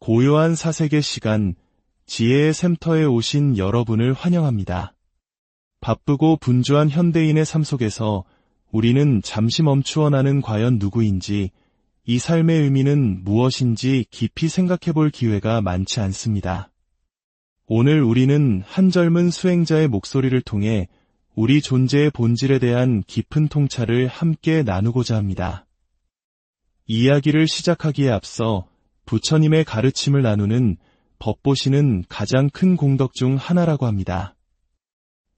고요한 사색의 시간, 지혜의 샘터에 오신 여러분을 환영합니다. 바쁘고 분주한 현대인의 삶 속에서 우리는 잠시 멈추어 나는 과연 누구인지, 이 삶의 의미는 무엇인지 깊이 생각해 볼 기회가 많지 않습니다. 오늘 우리는 한 젊은 수행자의 목소리를 통해 우리 존재의 본질에 대한 깊은 통찰을 함께 나누고자 합니다. 이야기를 시작하기에 앞서 부처님의 가르침을 나누는 법보시는 가장 큰 공덕 중 하나라고 합니다.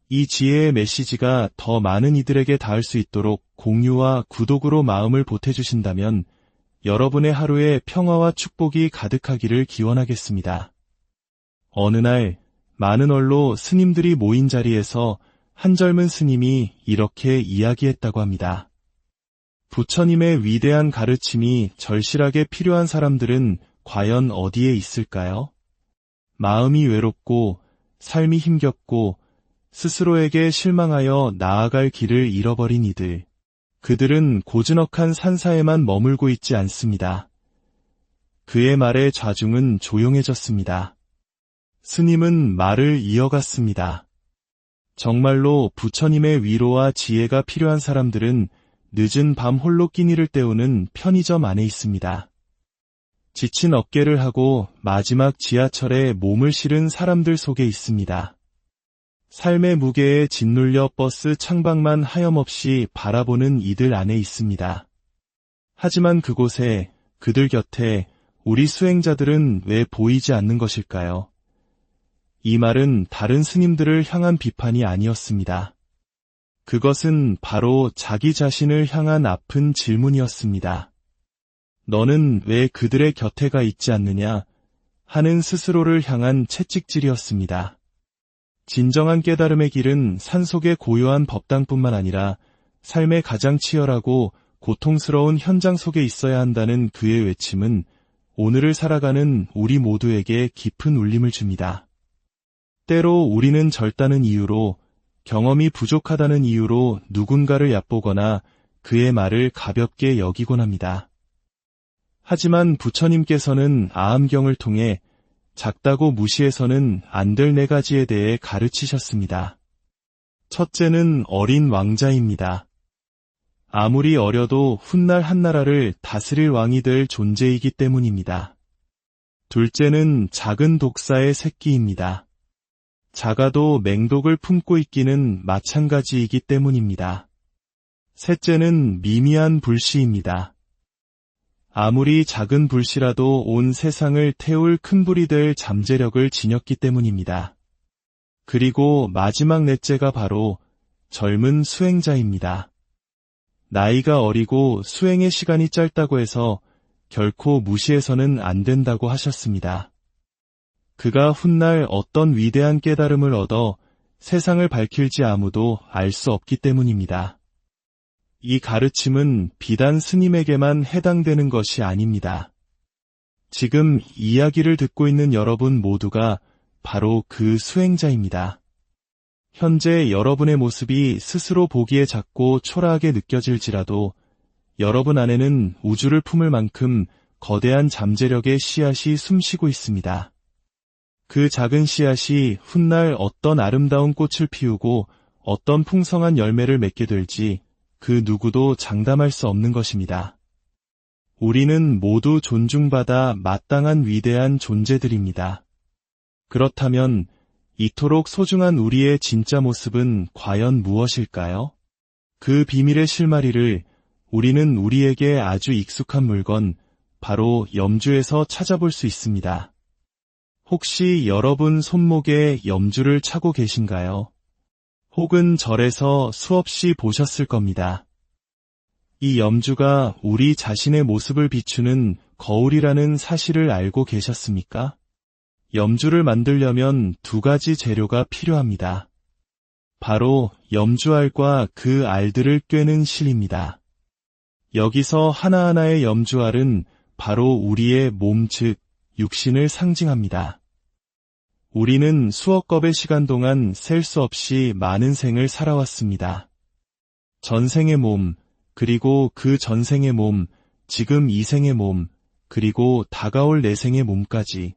이 지혜의 메시지가 더 많은 이들에게 닿을 수 있도록 공유와 구독으로 마음을 보태주신다면 여러분의 하루에 평화와 축복이 가득하기를 기원하겠습니다. 어느 날 많은 언로 스님들이 모인 자리에서 한 젊은 스님이 이렇게 이야기했다고 합니다. 부처님의 위대한 가르침이 절실하게 필요한 사람들은 과연 어디에 있을까요? 마음이 외롭고 삶이 힘겹고 스스로에게 실망하여 나아갈 길을 잃어버린 이들. 그들은 고즈넉한 산사에만 머물고 있지 않습니다. 그의 말에 좌중은 조용해졌습니다. 스님은 말을 이어갔습니다. 정말로 부처님의 위로와 지혜가 필요한 사람들은 늦은 밤 홀로 끼니를 때우는 편의점 안에 있습니다. 지친 어깨를 하고 마지막 지하철에 몸을 실은 사람들 속에 있습니다. 삶의 무게에 짓눌려 버스 창밖만 하염없이 바라보는 이들 안에 있습니다. 하지만 그곳에, 그들 곁에 우리 수행자들은 왜 보이지 않는 것일까요? 이 말은 다른 스님들을 향한 비판이 아니었습니다. 그것은 바로 자기 자신을 향한 아픈 질문이었습니다. 너는 왜 그들의 곁에가 있지 않느냐 하는 스스로를 향한 채찍질이었습니다. 진정한 깨달음의 길은 산속의 고요한 법당뿐만 아니라 삶의 가장 치열하고 고통스러운 현장 속에 있어야 한다는 그의 외침은 오늘을 살아가는 우리 모두에게 깊은 울림을 줍니다. 때로 우리는 절다는 이유로, 경험이 부족하다는 이유로 누군가를 얕보거나 그의 말을 가볍게 여기곤 합니다. 하지만 부처님께서는 아함경을 통해 작다고 무시해서는 안 될 4가지에 대해 가르치셨습니다. 첫째는 어린 왕자입니다. 아무리 어려도 훗날 한나라를 다스릴 왕이 될 존재이기 때문입니다. 둘째는 작은 독사의 새끼입니다. 작아도 맹독을 품고 있기는 마찬가지이기 때문입니다. 셋째는 미미한 불씨입니다. 아무리 작은 불씨라도 온 세상을 태울 큰 불이 될 잠재력을 지녔기 때문입니다. 그리고 마지막 넷째가 바로 젊은 수행자입니다. 나이가 어리고 수행의 시간이 짧다고 해서 결코 무시해서는 안 된다고 하셨습니다. 그가 훗날 어떤 위대한 깨달음을 얻어 세상을 밝힐지 아무도 알 수 없기 때문입니다. 이 가르침은 비단 스님에게만 해당되는 것이 아닙니다. 지금 이야기를 듣고 있는 여러분 모두가 바로 그 수행자입니다. 현재 여러분의 모습이 스스로 보기에 작고 초라하게 느껴질지라도 여러분 안에는 우주를 품을 만큼 거대한 잠재력의 씨앗이 숨쉬고 있습니다. 그 작은 씨앗이 훗날 어떤 아름다운 꽃을 피우고 어떤 풍성한 열매를 맺게 될지 그 누구도 장담할 수 없는 것입니다. 우리는 모두 존중받아 마땅한 위대한 존재들입니다. 그렇다면 이토록 소중한 우리의 진짜 모습은 과연 무엇일까요? 그 비밀의 실마리를 우리는 우리에게 아주 익숙한 물건, 바로 염주에서 찾아볼 수 있습니다. 혹시 여러분 손목에 염주를 차고 계신가요? 혹은 절에서 수없이 보셨을 겁니다. 이 염주가 우리 자신의 모습을 비추는 거울이라는 사실을 알고 계셨습니까? 염주를 만들려면 2가지 재료가 필요합니다. 바로 염주알과 그 알들을 꿰는 실입니다. 여기서 하나하나의 염주알은 바로 우리의 몸 즉 육신을 상징합니다. 우리는 수억 겁의 시간 동안 셀 수 없이 많은 생을 살아왔습니다. 전생의 몸, 그리고 그 전생의 몸, 지금 이 생의 몸, 그리고 다가올 내생의 몸까지.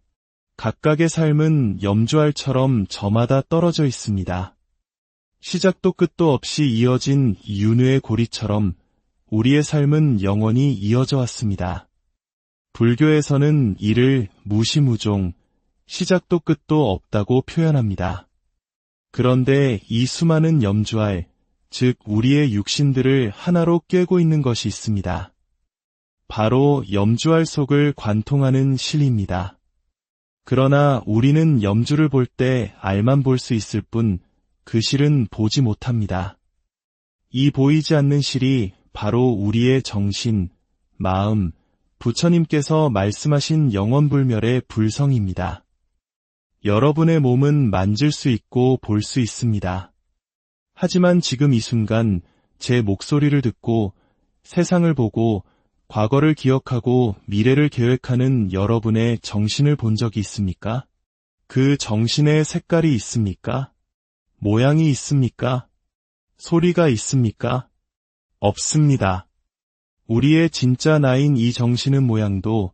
각각의 삶은 염주알처럼 저마다 떨어져 있습니다. 시작도 끝도 없이 이어진 윤회의 고리처럼 우리의 삶은 영원히 이어져 왔습니다. 불교에서는 이를 무시무종, 시작도 끝도 없다고 표현합니다. 그런데 이 수많은 염주알, 즉 우리의 육신들을 하나로 꿰고 있는 것이 있습니다. 바로 염주알 속을 관통하는 실입니다. 그러나 우리는 염주를 볼 때 알만 볼 수 있을 뿐 그 실은 보지 못합니다. 이 보이지 않는 실이 바로 우리의 정신, 마음, 부처님께서 말씀하신 영원불멸의 불성입니다. 여러분의 몸은 만질 수 있고 볼 수 있습니다. 하지만 지금 이 순간 제 목소리를 듣고 세상을 보고 과거를 기억하고 미래를 계획하는 여러분의 정신을 본 적이 있습니까? 그 정신에 색깔이 있습니까? 모양이 있습니까? 소리가 있습니까? 없습니다. 우리의 진짜 나인 이 정신은 모양도,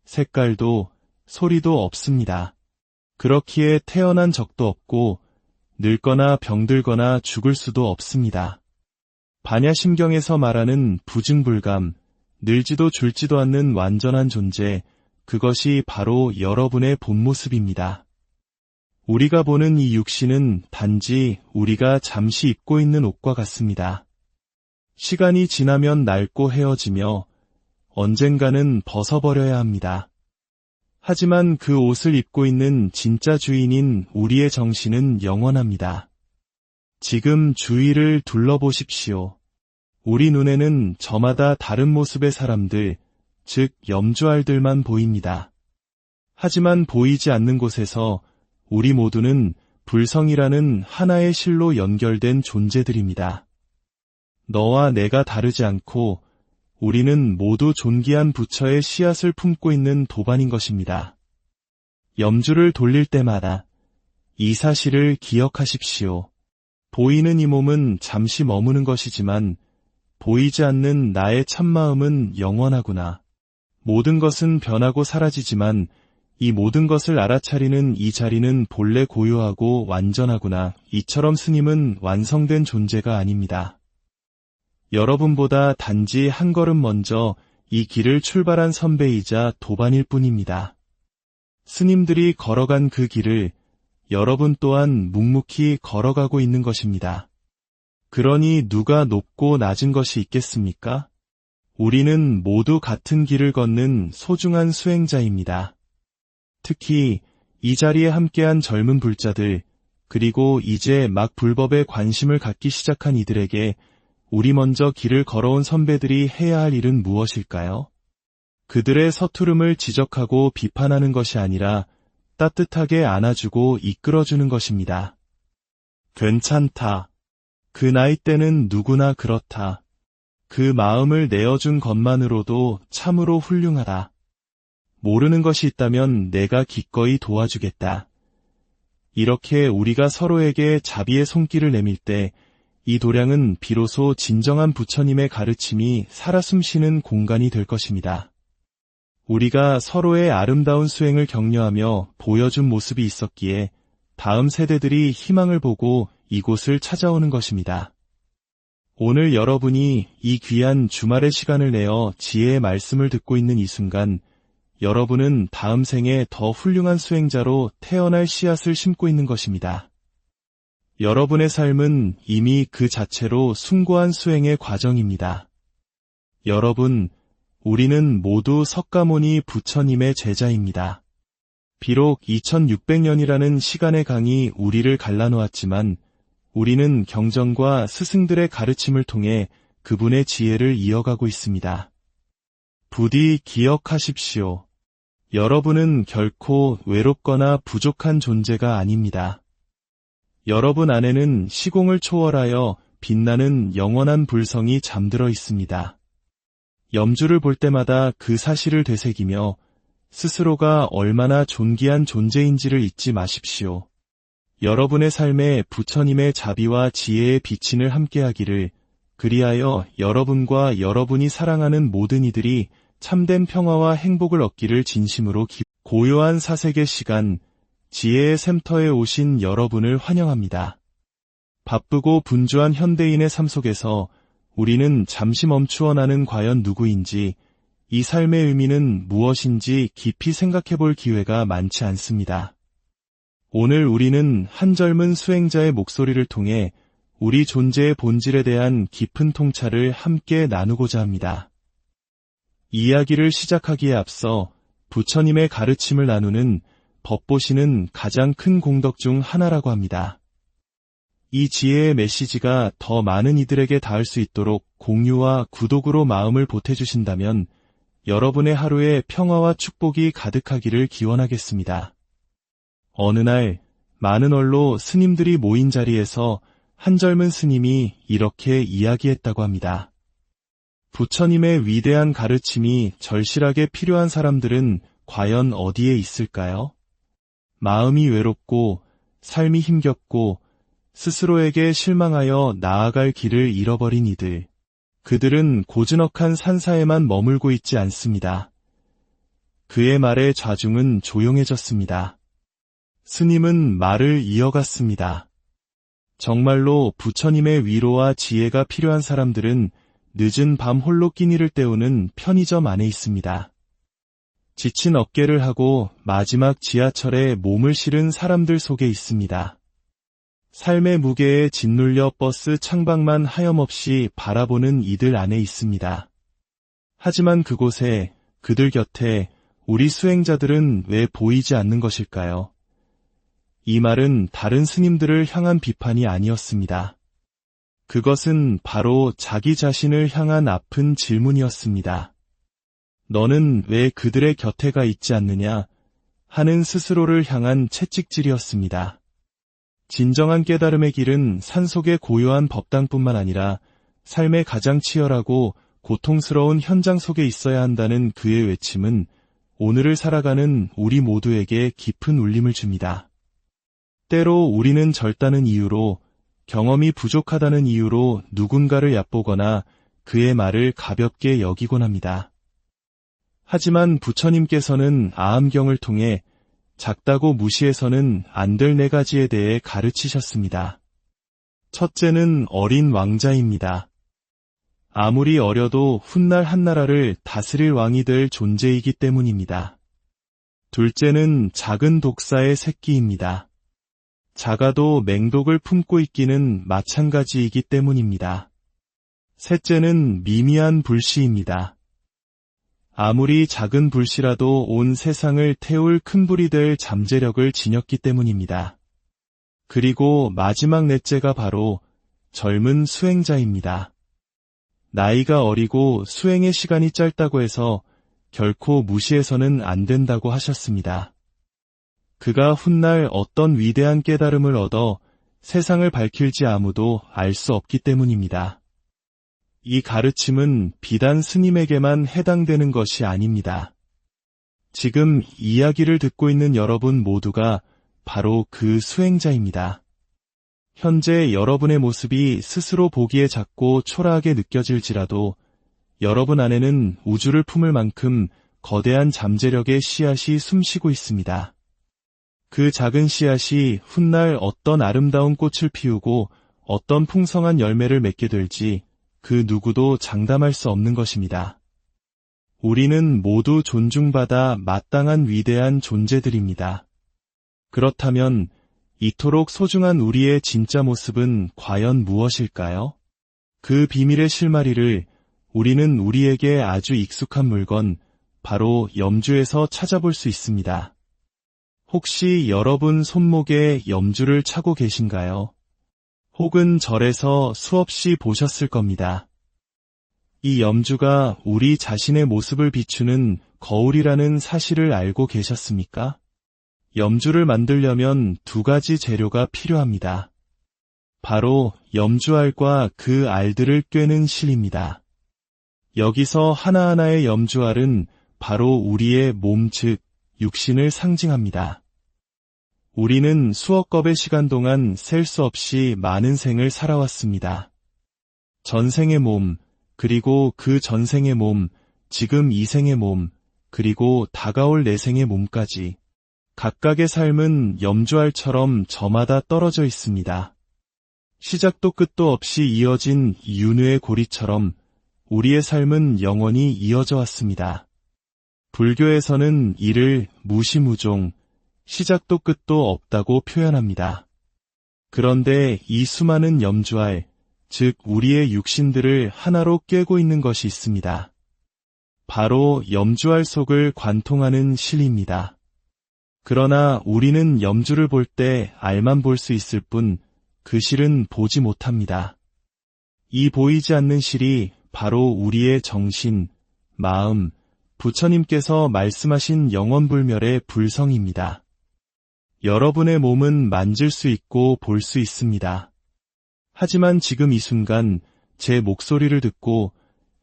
색깔도, 소리도 없습니다. 그렇기에 태어난 적도 없고 늙거나 병들거나 죽을 수도 없습니다. 반야심경에서 말하는 부증불감, 늘지도 줄지도 않는 완전한 존재, 그것이 바로 여러분의 본 모습입니다. 우리가 보는 이 육신은 단지 우리가 잠시 입고 있는 옷과 같습니다. 시간이 지나면 낡고 헤어지며 언젠가는 벗어버려야 합니다. 하지만 그 옷을 입고 있는 진짜 주인인 우리의 정신은 영원합니다. 지금 주위를 둘러보십시오. 우리 눈에는 저마다 다른 모습의 사람들, 즉 염주알들만 보입니다. 하지만 보이지 않는 곳에서 우리 모두는 불성이라는 하나의 실로 연결된 존재들입니다. 너와 내가 다르지 않고 우리는 모두 존귀한 부처의 씨앗을 품고 있는 도반인 것입니다. 염주를 돌릴 때마다 이 사실을 기억하십시오. 보이는 이 몸은 잠시 머무는 것이지만 보이지 않는 나의 참마음은 영원하구나. 모든 것은 변하고 사라지지만 이 모든 것을 알아차리는 이 자리는 본래 고요하고 완전하구나. 이처럼 스님은 완성된 존재가 아닙니다. 여러분보다 단지 한 걸음 먼저 이 길을 출발한 선배이자 도반일 뿐입니다. 스님들이 걸어간 그 길을 여러분 또한 묵묵히 걸어가고 있는 것입니다. 그러니 누가 높고 낮은 것이 있겠습니까? 우리는 모두 같은 길을 걷는 소중한 수행자입니다. 특히 이 자리에 함께한 젊은 불자들, 그리고 이제 막 불법에 관심을 갖기 시작한 이들에게 우리 먼저 길을 걸어온 선배들이 해야 할 일은 무엇일까요? 그들의 서투름을 지적하고 비판하는 것이 아니라 따뜻하게 안아주고 이끌어주는 것입니다. 괜찮다. 그 나이 때는 누구나 그렇다. 그 마음을 내어준 것만으로도 참으로 훌륭하다. 모르는 것이 있다면 내가 기꺼이 도와주겠다. 이렇게 우리가 서로에게 자비의 손길을 내밀 때 이 도량은 비로소 진정한 부처님의 가르침이 살아 숨쉬는 공간이 될 것입니다. 우리가 서로의 아름다운 수행을 격려하며 보여준 모습이 있었기에 다음 세대들이 희망을 보고 이곳을 찾아오는 것입니다. 오늘 여러분이 이 귀한 주말의 시간을 내어 지혜의 말씀을 듣고 있는 이 순간, 여러분은 다음 생에 더 훌륭한 수행자로 태어날 씨앗을 심고 있는 것입니다. 여러분의 삶은 이미 그 자체로 숭고한 수행의 과정입니다. 여러분, 우리는 모두 석가모니 부처님의 제자입니다. 비록 2600년이라는 시간의 강이 우리를 갈라놓았지만 우리는 경전과 스승들의 가르침을 통해 그분의 지혜를 이어가고 있습니다. 부디 기억하십시오. 여러분은 결코 외롭거나 부족한 존재가 아닙니다. 여러분 안에는 시공을 초월하여 빛나는 영원한 불성이 잠들어 있습니다. 염주를 볼 때마다 그 사실을 되새기며 스스로가 얼마나 존귀한 존재인지를 잊지 마십시오. 여러분의 삶에 부처님의 자비와 지혜의 비친을 함께하기를, 그리하여 여러분과 여러분이 사랑하는 모든 이들이 참된 평화와 행복을 얻기를 진심으로 고요한 사색의 시간, 지혜의 샘터에 오신 여러분을 환영합니다. 바쁘고 분주한 현대인의 삶 속에서 우리는 잠시 멈추어 나는 과연 누구인지, 이 삶의 의미는 무엇인지 깊이 생각해 볼 기회가 많지 않습니다. 오늘 우리는 한 젊은 수행자의 목소리를 통해 우리 존재의 본질에 대한 깊은 통찰을 함께 나누고자 합니다. 이야기를 시작하기에 앞서 부처님의 가르침을 나누는 법보시는 가장 큰 공덕 중 하나라고 합니다. 이 지혜의 메시지가 더 많은 이들에게 닿을 수 있도록 공유와 구독으로 마음을 보태주신다면 여러분의 하루에 평화와 축복이 가득하기를 기원하겠습니다. 어느 날 많은 언로 스님들이 모인 자리에서 한 젊은 스님이 이렇게 이야기했다고 합니다. 부처님의 위대한 가르침이 절실하게 필요한 사람들은 과연 어디에 있을까요? 마음이 외롭고 삶이 힘겹고 스스로에게 실망하여 나아갈 길을 잃어버린 이들. 그들은 고즈넉한 산사에만 머물고 있지 않습니다. 그의 말에 좌중은 조용해졌습니다. 스님은 말을 이어갔습니다. 정말로 부처님의 위로와 지혜가 필요한 사람들은 늦은 밤 홀로 끼니를 때우는 편의점 안에 있습니다. 지친 어깨를 하고 마지막 지하철에 몸을 실은 사람들 속에 있습니다. 삶의 무게에 짓눌려 버스 창밖만 하염없이 바라보는 이들 안에 있습니다. 하지만 그곳에, 그들 곁에 우리 수행자들은 왜 보이지 않는 것일까요? 이 말은 다른 스님들을 향한 비판이 아니었습니다. 그것은 바로 자기 자신을 향한 아픈 질문이었습니다. 너는 왜 그들의 곁에 가 있지 않느냐? 하는 스스로를 향한 채찍질이었습니다. 진정한 깨달음의 길은 산속의 고요한 법당뿐만 아니라 삶의 가장 치열하고 고통스러운 현장 속에 있어야 한다는 그의 외침은 오늘을 살아가는 우리 모두에게 깊은 울림을 줍니다. 때로 우리는 절다는 이유로, 경험이 부족하다는 이유로 누군가를 얕보거나 그의 말을 가볍게 여기곤 합니다. 하지만 부처님께서는 아함경을 통해 작다고 무시해서는 안 될 4가지에 대해 가르치셨습니다. 첫째는 어린 왕자입니다. 아무리 어려도 훗날 한나라를 다스릴 왕이 될 존재이기 때문입니다. 둘째는 작은 독사의 새끼입니다. 작아도 맹독을 품고 있기는 마찬가지이기 때문입니다. 셋째는 미미한 불씨입니다. 아무리 작은 불씨라도 온 세상을 태울 큰 불이 될 잠재력을 지녔기 때문입니다. 그리고 마지막 넷째가 바로 젊은 수행자입니다. 나이가 어리고 수행의 시간이 짧다고 해서 결코 무시해서는 안 된다고 하셨습니다. 그가 훗날 어떤 위대한 깨달음을 얻어 세상을 밝힐지 아무도 알 수 없기 때문입니다. 이 가르침은 비단 스님에게만 해당되는 것이 아닙니다. 지금 이야기를 듣고 있는 여러분 모두가 바로 그 수행자입니다. 현재 여러분의 모습이 스스로 보기에 작고 초라하게 느껴질지라도 여러분 안에는 우주를 품을 만큼 거대한 잠재력의 씨앗이 숨쉬고 있습니다. 그 작은 씨앗이 훗날 어떤 아름다운 꽃을 피우고 어떤 풍성한 열매를 맺게 될지 그 누구도 장담할 수 없는 것입니다. 우리는 모두 존중받아 마땅한 위대한 존재들입니다. 그렇다면 이토록 소중한 우리의 진짜 모습은 과연 무엇일까요? 그 비밀의 실마리를 우리는 우리에게 아주 익숙한 물건, 바로 염주에서 찾아볼 수 있습니다. 혹시 여러분 손목에 염주를 차고 계신가요? 혹은 절에서 수없이 보셨을 겁니다. 이 염주가 우리 자신의 모습을 비추는 거울이라는 사실을 알고 계셨습니까? 염주를 만들려면 2가지 재료가 필요합니다. 바로 염주알과 그 알들을 꿰는 실입니다. 여기서 하나하나의 염주알은 바로 우리의 몸 즉 육신을 상징합니다. 우리는 수억 겁의 시간 동안 셀 수 없이 많은 생을 살아왔습니다. 전생의 몸, 그리고 그 전생의 몸, 지금 이 생의 몸, 그리고 다가올 내생의 몸까지. 각각의 삶은 염주알처럼 저마다 떨어져 있습니다. 시작도 끝도 없이 이어진 윤회의 고리처럼 우리의 삶은 영원히 이어져 왔습니다. 불교에서는 이를 무시무종, 시작도 끝도 없다고 표현합니다. 그런데 이 수많은 염주알, 즉 우리의 육신들을 하나로 꿰고 있는 것이 있습니다. 바로 염주알 속을 관통하는 실입니다. 그러나 우리는 염주를 볼 때 알만 볼 수 있을 뿐 그 실은 보지 못합니다. 이 보이지 않는 실이 바로 우리의 정신, 마음, 부처님께서 말씀하신 영원불멸의 불성입니다. 여러분의 몸은 만질 수 있고 볼 수 있습니다. 하지만 지금 이 순간 제 목소리를 듣고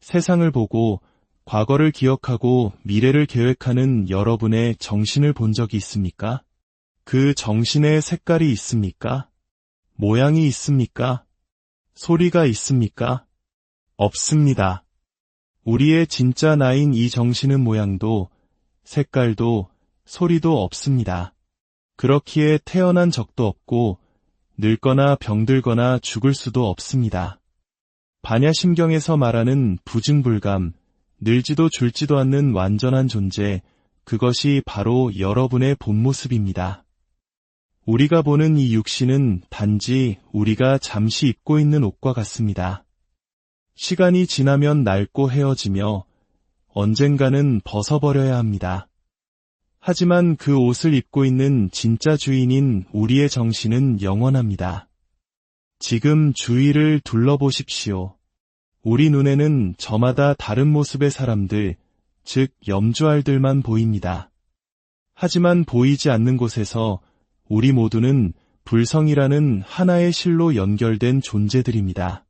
세상을 보고 과거를 기억하고 미래를 계획하는 여러분의 정신을 본 적이 있습니까? 그 정신에 색깔이 있습니까? 모양이 있습니까? 소리가 있습니까? 없습니다. 우리의 진짜 나인 이 정신은 모양도, 색깔도, 소리도 없습니다. 그렇기에 태어난 적도 없고 늙거나 병들거나 죽을 수도 없습니다. 반야심경에서 말하는 부증불감, 늘지도 줄지도 않는 완전한 존재, 그것이 바로 여러분의 본 모습입니다. 우리가 보는 이 육신은 단지 우리가 잠시 입고 있는 옷과 같습니다. 시간이 지나면 낡고 헤어지며 언젠가는 벗어버려야 합니다. 하지만 그 옷을 입고 있는 진짜 주인인 우리의 정신은 영원합니다. 지금 주위를 둘러보십시오. 우리 눈에는 저마다 다른 모습의 사람들, 즉 염주알들만 보입니다. 하지만 보이지 않는 곳에서 우리 모두는 불성이라는 하나의 실로 연결된 존재들입니다.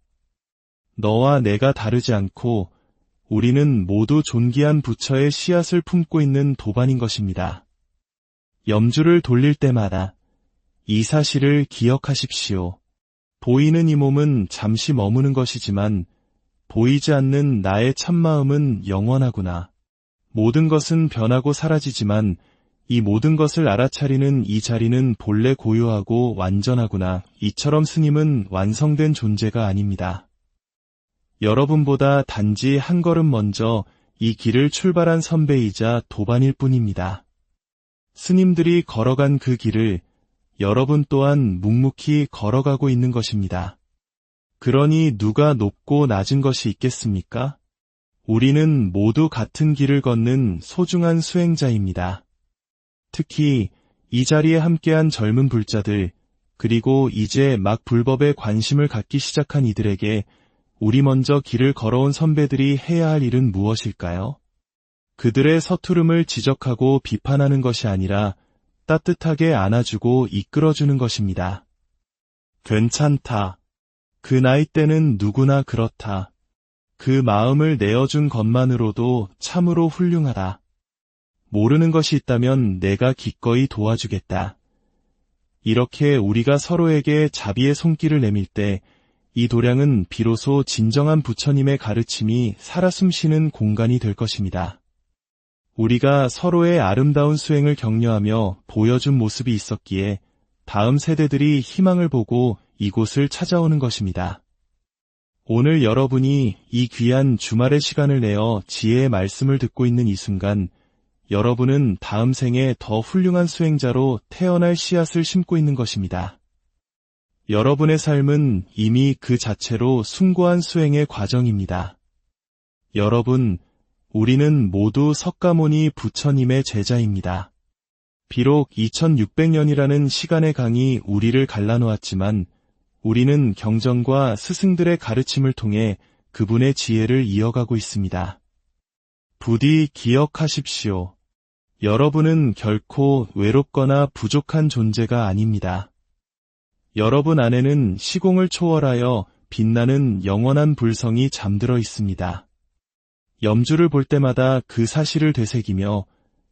너와 내가 다르지 않고 우리는 모두 존귀한 부처의 씨앗을 품고 있는 도반인 것입니다. 염주를 돌릴 때마다 이 사실을 기억하십시오. 보이는 이 몸은 잠시 머무는 것이지만 보이지 않는 나의 참마음은 영원하구나. 모든 것은 변하고 사라지지만 이 모든 것을 알아차리는 이 자리는 본래 고요하고 완전하구나. 이처럼 스님은 완성된 존재가 아닙니다. 여러분보다 단지 한 걸음 먼저 이 길을 출발한 선배이자 도반일 뿐입니다. 스님들이 걸어간 그 길을 여러분 또한 묵묵히 걸어가고 있는 것입니다. 그러니 누가 높고 낮은 것이 있겠습니까? 우리는 모두 같은 길을 걷는 소중한 수행자입니다. 특히 이 자리에 함께한 젊은 불자들, 그리고 이제 막 불법에 관심을 갖기 시작한 이들에게 우리 먼저 길을 걸어온 선배들이 해야 할 일은 무엇일까요? 그들의 서투름을 지적하고 비판하는 것이 아니라 따뜻하게 안아주고 이끌어주는 것입니다. 괜찮다. 그 나이 때는 누구나 그렇다. 그 마음을 내어준 것만으로도 참으로 훌륭하다. 모르는 것이 있다면 내가 기꺼이 도와주겠다. 이렇게 우리가 서로에게 자비의 손길을 내밀 때 이 도량은 비로소 진정한 부처님의 가르침이 살아 숨쉬는 공간이 될 것입니다. 우리가 서로의 아름다운 수행을 격려하며 보여준 모습이 있었기에 다음 세대들이 희망을 보고 이곳을 찾아오는 것입니다. 오늘 여러분이 이 귀한 주말의 시간을 내어 지혜의 말씀을 듣고 있는 이 순간, 여러분은 다음 생에 더 훌륭한 수행자로 태어날 씨앗을 심고 있는 것입니다. 여러분의 삶은 이미 그 자체로 숭고한 수행의 과정입니다. 여러분, 우리는 모두 석가모니 부처님의 제자입니다. 비록 2600년이라는 시간의 강이 우리를 갈라놓았지만 우리는 경전과 스승들의 가르침을 통해 그분의 지혜를 이어가고 있습니다. 부디 기억하십시오. 여러분은 결코 외롭거나 부족한 존재가 아닙니다. 여러분 안에는 시공을 초월하여 빛나는 영원한 불성이 잠들어 있습니다. 염주를 볼 때마다 그 사실을 되새기며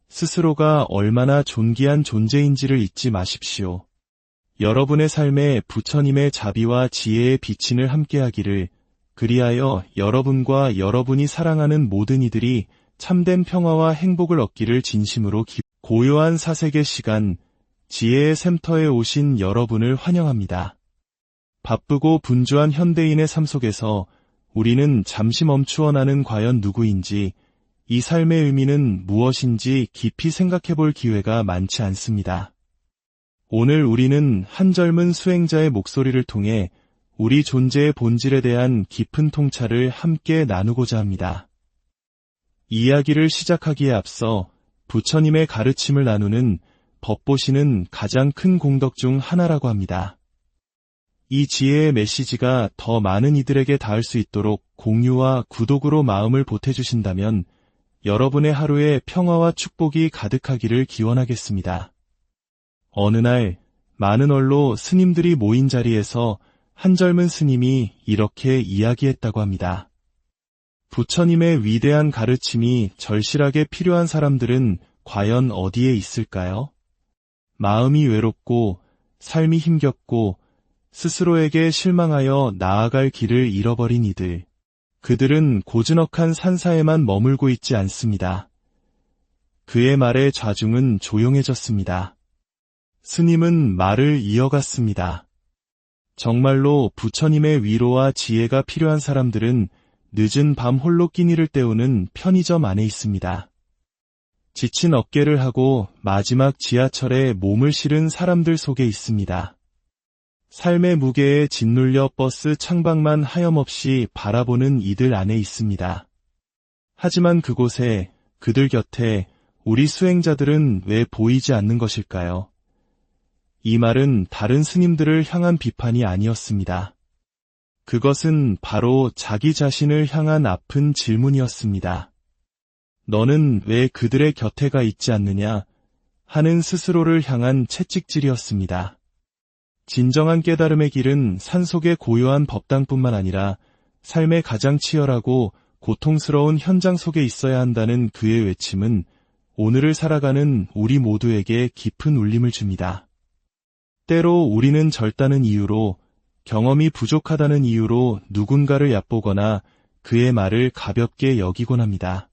스스로가 얼마나 존귀한 존재인지를 잊지 마십시오. 여러분의 삶에 부처님의 자비와 지혜의 비친을 함께하기를, 그리하여 여러분과 여러분이 사랑하는 모든 이들이 참된 평화와 행복을 얻기를 진심으로 고요한 사색의 시간, 지혜의 샘터에 오신 여러분을 환영합니다. 바쁘고 분주한 현대인의 삶 속에서 우리는 잠시 멈추어 나는 과연 누구인지, 이 삶의 의미는 무엇인지 깊이 생각해 볼 기회가 많지 않습니다. 오늘 우리는 한 젊은 수행자의 목소리를 통해 우리 존재의 본질에 대한 깊은 통찰을 함께 나누고자 합니다. 이야기를 시작하기에 앞서 부처님의 가르침을 나누는 법보시는 가장 큰 공덕 중 하나라고 합니다. 이 지혜의 메시지가 더 많은 이들에게 닿을 수 있도록 공유와 구독으로 마음을 보태주신다면 여러분의 하루에 평화와 축복이 가득하기를 기원하겠습니다. 어느 날 많은 언로 스님들이 모인 자리에서 한 젊은 스님이 이렇게 이야기했다고 합니다. 부처님의 위대한 가르침이 절실하게 필요한 사람들은 과연 어디에 있을까요? 마음이 외롭고 삶이 힘겹고 스스로에게 실망하여 나아갈 길을 잃어버린 이들. 그들은 고즈넉한 산사에만 머물고 있지 않습니다. 그의 말에 좌중은 조용해졌습니다. 스님은 말을 이어갔습니다. 정말로 부처님의 위로와 지혜가 필요한 사람들은 늦은 밤 홀로 끼니를 때우는 편의점 안에 있습니다. 지친 어깨를 하고 마지막 지하철에 몸을 실은 사람들 속에 있습니다. 삶의 무게에 짓눌려 버스 창밖만 하염없이 바라보는 이들 안에 있습니다. 하지만 그곳에, 그들 곁에 우리 수행자들은 왜 보이지 않는 것일까요? 이 말은 다른 스님들을 향한 비판이 아니었습니다. 그것은 바로 자기 자신을 향한 아픈 질문이었습니다. 너는 왜 그들의 곁에 가 있지 않느냐? 하는 스스로를 향한 채찍질이었습니다. 진정한 깨달음의 길은 산속의 고요한 법당뿐만 아니라 삶의 가장 치열하고 고통스러운 현장 속에 있어야 한다는 그의 외침은 오늘을 살아가는 우리 모두에게 깊은 울림을 줍니다. 때로 우리는 절다는 이유로, 경험이 부족하다는 이유로 누군가를 얕보거나 그의 말을 가볍게 여기곤 합니다.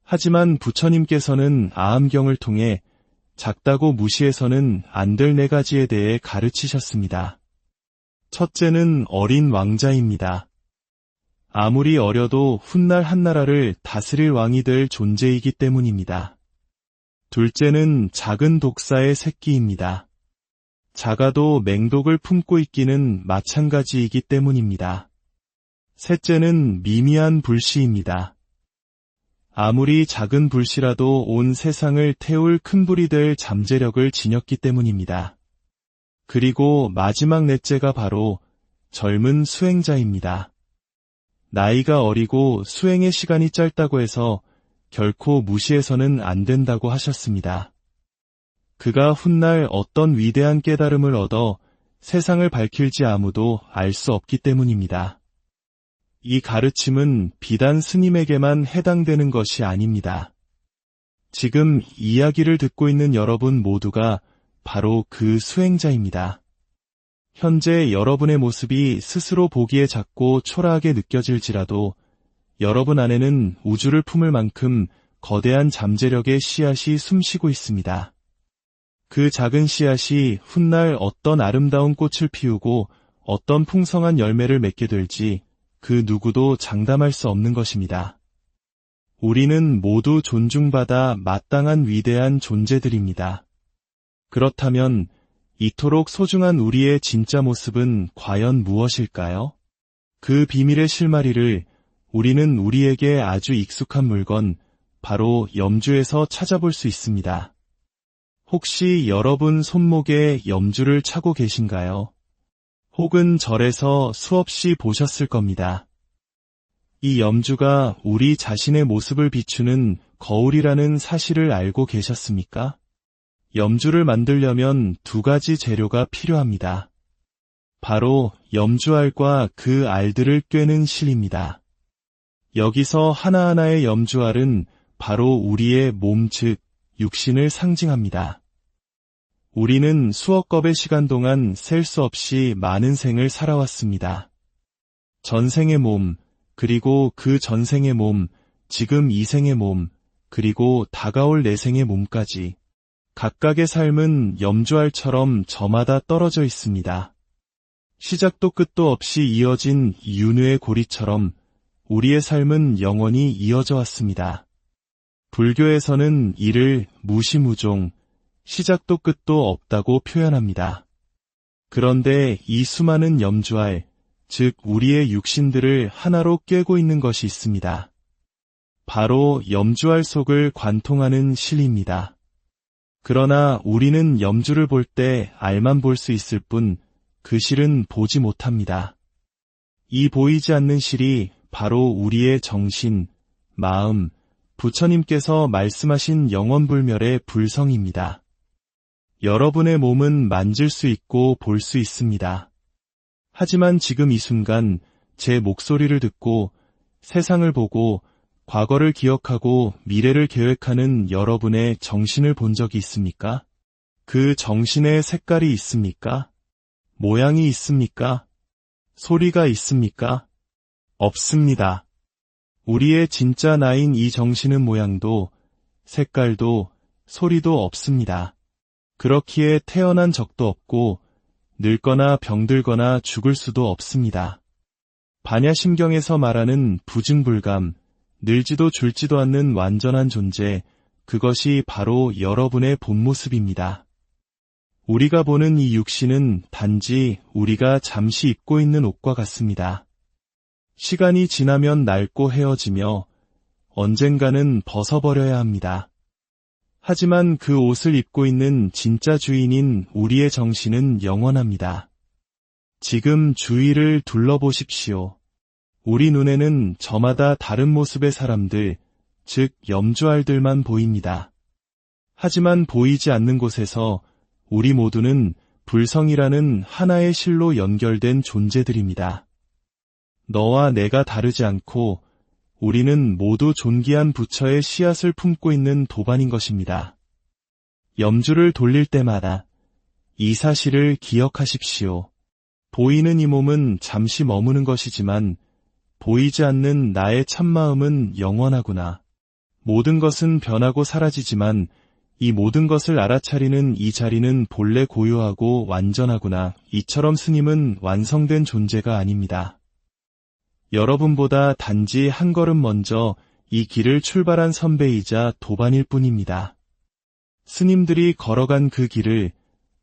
하지만 부처님께서는 아함경을 통해 작다고 무시해서는 안 될 네 가지에 대해 가르치셨습니다. 첫째는 어린 왕자입니다. 아무리 어려도 훗날 한나라를 다스릴 왕이 될 존재이기 때문입니다. 둘째는 작은 독사의 새끼입니다. 작아도 맹독을 품고 있기는 마찬가지이기 때문입니다. 셋째는 미미한 불씨입니다. 아무리 작은 불씨라도 온 세상을 태울 큰 불이 될 잠재력을 지녔기 때문입니다. 그리고 마지막 넷째가 바로 젊은 수행자입니다. 나이가 어리고 수행의 시간이 짧다고 해서 결코 무시해서는 안 된다고 하셨습니다. 그가 훗날 어떤 위대한 깨달음을 얻어 세상을 밝힐지 아무도 알 수 없기 때문입니다. 이 가르침은 비단 스님에게만 해당되는 것이 아닙니다. 지금 이야기를 듣고 있는 여러분 모두가 바로 그 수행자입니다. 현재 여러분의 모습이 스스로 보기에 작고 초라하게 느껴질지라도 여러분 안에는 우주를 품을 만큼 거대한 잠재력의 씨앗이 숨쉬고 있습니다. 그 작은 씨앗이 훗날 어떤 아름다운 꽃을 피우고 어떤 풍성한 열매를 맺게 될지 그 누구도 장담할 수 없는 것입니다. 우리는 모두 존중받아 마땅한 위대한 존재들입니다. 그렇다면 이토록 소중한 우리의 진짜 모습은 과연 무엇일까요? 그 비밀의 실마리를 우리는 우리에게 아주 익숙한 물건, 바로 염주에서 찾아볼 수 있습니다. 혹시 여러분 손목에 염주를 차고 계신가요? 혹은 절에서 수없이 보셨을 겁니다. 이 염주가 우리 자신의 모습을 비추는 거울이라는 사실을 알고 계셨습니까? 염주를 만들려면 두 가지 재료가 필요합니다. 바로 염주알과 그 알들을 꿰는 실입니다. 여기서 하나하나의 염주알은 바로 우리의 몸 즉 육신을 상징합니다. 우리는 수억 겁의 시간 동안 셀 수 없이 많은 생을 살아왔습니다. 전생의 몸, 그리고 그 전생의 몸, 지금 이 생의 몸, 그리고 다가올 내생의 몸까지 각각의 삶은 염주알처럼 저마다 떨어져 있습니다. 시작도 끝도 없이 이어진 윤회의 고리처럼 우리의 삶은 영원히 이어져 왔습니다. 불교에서는 이를 무시무종, 시작도 끝도 없다고 표현합니다. 그런데 이 수많은 염주알, 즉 우리의 육신들을 하나로 꿰고 있는 것이 있습니다. 바로 염주알 속을 관통하는 실입니다. 그러나 우리는 염주를 볼 때 알만 볼 수 있을 뿐 그 실은 보지 못합니다. 이 보이지 않는 실이 바로 우리의 정신, 마음, 부처님께서 말씀하신 영원불멸의 불성입니다. 여러분의 몸은 만질 수 있고 볼 수 있습니다. 하지만 지금 이 순간 제 목소리를 듣고 세상을 보고 과거를 기억하고 미래를 계획하는 여러분의 정신을 본 적이 있습니까? 그 정신의 색깔이 있습니까? 모양이 있습니까? 소리가 있습니까? 없습니다. 우리의 진짜 나인 이 정신은 모양도, 색깔도, 소리도 없습니다. 그렇기에 태어난 적도 없고 늙거나 병들거나 죽을 수도 없습니다. 반야심경에서 말하는 부증불감, 늘지도 줄지도 않는 완전한 존재, 그것이 바로 여러분의 본 모습입니다. 우리가 보는 이 육신은 단지 우리가 잠시 입고 있는 옷과 같습니다. 시간이 지나면 낡고 헤어지며 언젠가는 벗어버려야 합니다. 하지만 그 옷을 입고 있는 진짜 주인인 우리의 정신은 영원합니다. 지금 주위를 둘러보십시오. 우리 눈에는 저마다 다른 모습의 사람들, 즉 염주알들만 보입니다. 하지만 보이지 않는 곳에서 우리 모두는 불성이라는 하나의 실로 연결된 존재들입니다. 너와 내가 다르지 않고 우리는 모두 존귀한 부처의 씨앗을 품고 있는 도반인 것입니다. 염주를 돌릴 때마다 이 사실을 기억하십시오. 보이는 이 몸은 잠시 머무는 것이지만 보이지 않는 나의 참마음은 영원하구나. 모든 것은 변하고 사라지지만 이 모든 것을 알아차리는 이 자리는 본래 고요하고 완전하구나. 이처럼 스님은 완성된 존재가 아닙니다. 여러분보다 단지 한 걸음 먼저 이 길을 출발한 선배이자 도반일 뿐입니다. 스님들이 걸어간 그 길을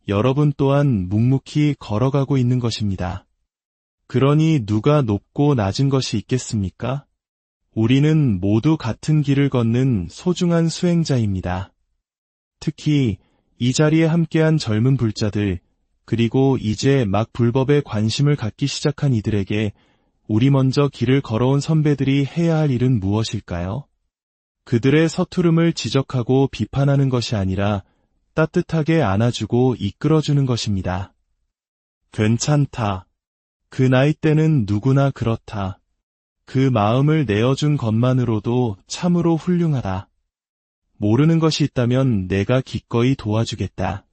여러분 또한 묵묵히 걸어가고 있는 것입니다. 그러니 누가 높고 낮은 것이 있겠습니까? 우리는 모두 같은 길을 걷는 소중한 수행자입니다. 특히 이 자리에 함께한 젊은 불자들, 그리고 이제 막 불법에 관심을 갖기 시작한 이들에게 우리 먼저 길을 걸어온 선배들이 해야 할 일은 무엇일까요? 그들의 서투름을 지적하고 비판하는 것이 아니라 따뜻하게 안아주고 이끌어주는 것입니다. 괜찮다. 그 나이 때는 누구나 그렇다. 그 마음을 내어준 것만으로도 참으로 훌륭하다. 모르는 것이 있다면 내가 기꺼이 도와주겠다.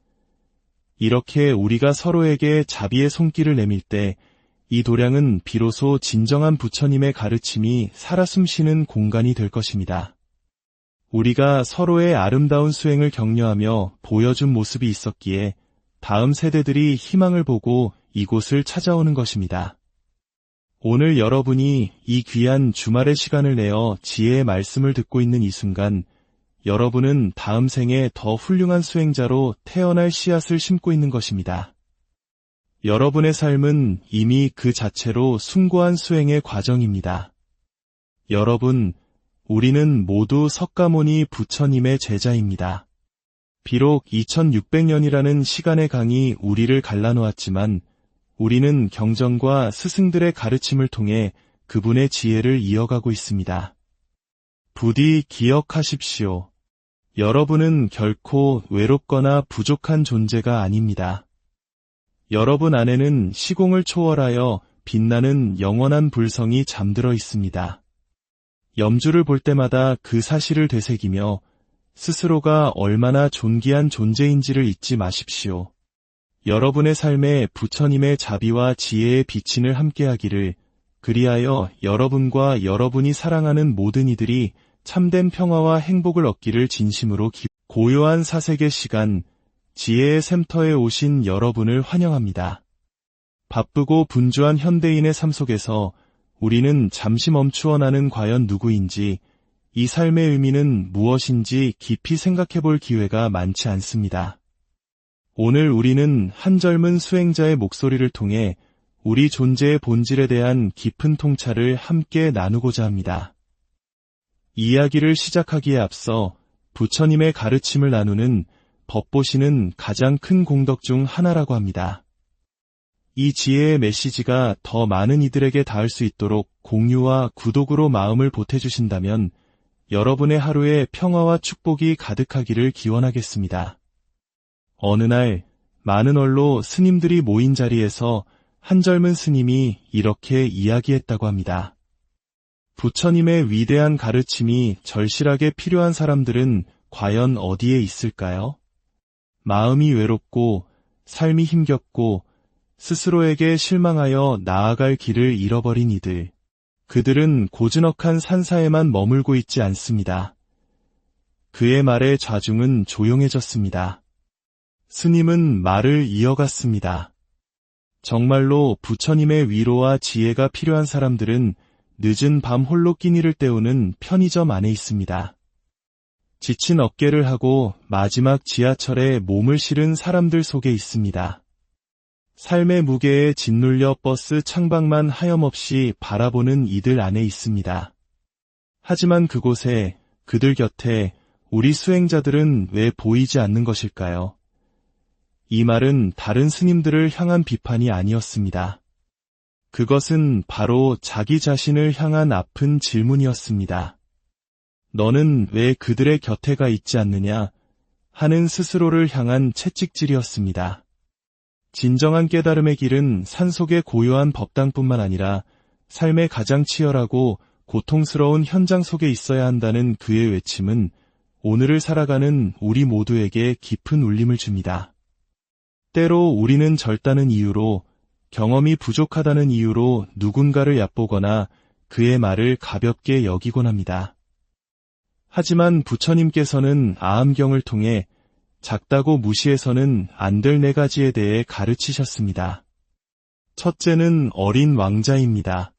이렇게 우리가 서로에게 자비의 손길을 내밀 때 이 도량은 비로소 진정한 부처님의 가르침이 살아 숨쉬는 공간이 될 것입니다. 우리가 서로의 아름다운 수행을 격려하며 보여준 모습이 있었기에 다음 세대들이 희망을 보고 이곳을 찾아오는 것입니다. 오늘 여러분이 이 귀한 주말의 시간을 내어 지혜의 말씀을 듣고 있는 이 순간, 여러분은 다음 생에 더 훌륭한 수행자로 태어날 씨앗을 심고 있는 것입니다. 여러분의 삶은 이미 그 자체로 숭고한 수행의 과정입니다. 여러분, 우리는 모두 석가모니 부처님의 제자입니다. 비록 2600년이라는 시간의 강이 우리를 갈라놓았지만 우리는 경전과 스승들의 가르침을 통해 그분의 지혜를 이어가고 있습니다. 부디 기억하십시오. 여러분은 결코 외롭거나 부족한 존재가 아닙니다. 여러분 안에는 시공을 초월하여 빛나는 영원한 불성이 잠들어 있습니다. 염주를 볼 때마다 그 사실을 되새기며 스스로가 얼마나 존귀한 존재인지를 잊지 마십시오. 여러분의 삶에 부처님의 자비와 지혜의 비친을 함께하기를, 그리하여 여러분과 여러분이 사랑하는 모든 이들이 참된 평화와 행복을 얻기를 진심으로 고요한 사색의 시간, 지혜의 샘터에 오신 여러분을 환영합니다. 바쁘고 분주한 현대인의 삶 속에서 우리는 잠시 멈추어 나는 과연 누구인지, 이 삶의 의미는 무엇인지 깊이 생각해 볼 기회가 많지 않습니다. 오늘 우리는 한 젊은 수행자의 목소리를 통해 우리 존재의 본질에 대한 깊은 통찰을 함께 나누고자 합니다. 이야기를 시작하기에 앞서 부처님의 가르침을 나누는 법보시는 가장 큰 공덕 중 하나라고 합니다. 이 지혜의 메시지가 더 많은 이들에게 닿을 수 있도록 공유와 구독으로 마음을 보태주신다면 여러분의 하루에 평화와 축복이 가득하기를 기원하겠습니다. 어느 날 많은 언로 스님들이 모인 자리에서 한 젊은 스님이 이렇게 이야기했다고 합니다. 부처님의 위대한 가르침이 절실하게 필요한 사람들은 과연 어디에 있을까요? 마음이 외롭고 삶이 힘겹고 스스로에게 실망하여 나아갈 길을 잃어버린 이들. 그들은 고즈넉한 산사에만 머물고 있지 않습니다. 그의 말에 좌중은 조용해졌습니다. 스님은 말을 이어갔습니다. 정말로 부처님의 위로와 지혜가 필요한 사람들은 늦은 밤 홀로 끼니를 때우는 편의점 안에 있습니다. 지친 어깨를 하고 마지막 지하철에 몸을 실은 사람들 속에 있습니다. 삶의 무게에 짓눌려 버스 창밖만 하염없이 바라보는 이들 안에 있습니다. 하지만 그곳에, 그들 곁에 우리 수행자들은 왜 보이지 않는 것일까요? 이 말은 다른 스님들을 향한 비판이 아니었습니다. 그것은 바로 자기 자신을 향한 아픈 질문이었습니다. 너는 왜 그들의 곁에 가 있지 않느냐? 하는 스스로를 향한 채찍질이었습니다. 진정한 깨달음의 길은 산속의 고요한 법당뿐만 아니라 삶의 가장 치열하고 고통스러운 현장 속에 있어야 한다는 그의 외침은 오늘을 살아가는 우리 모두에게 깊은 울림을 줍니다. 때로 우리는 절다는 이유로, 경험이 부족하다는 이유로 누군가를 얕보거나 그의 말을 가볍게 여기곤 합니다. 하지만 부처님께서는 아함경을 통해 작다고 무시해서는 안 될 네 가지에 대해 가르치셨습니다. 첫째는 어린 왕자입니다.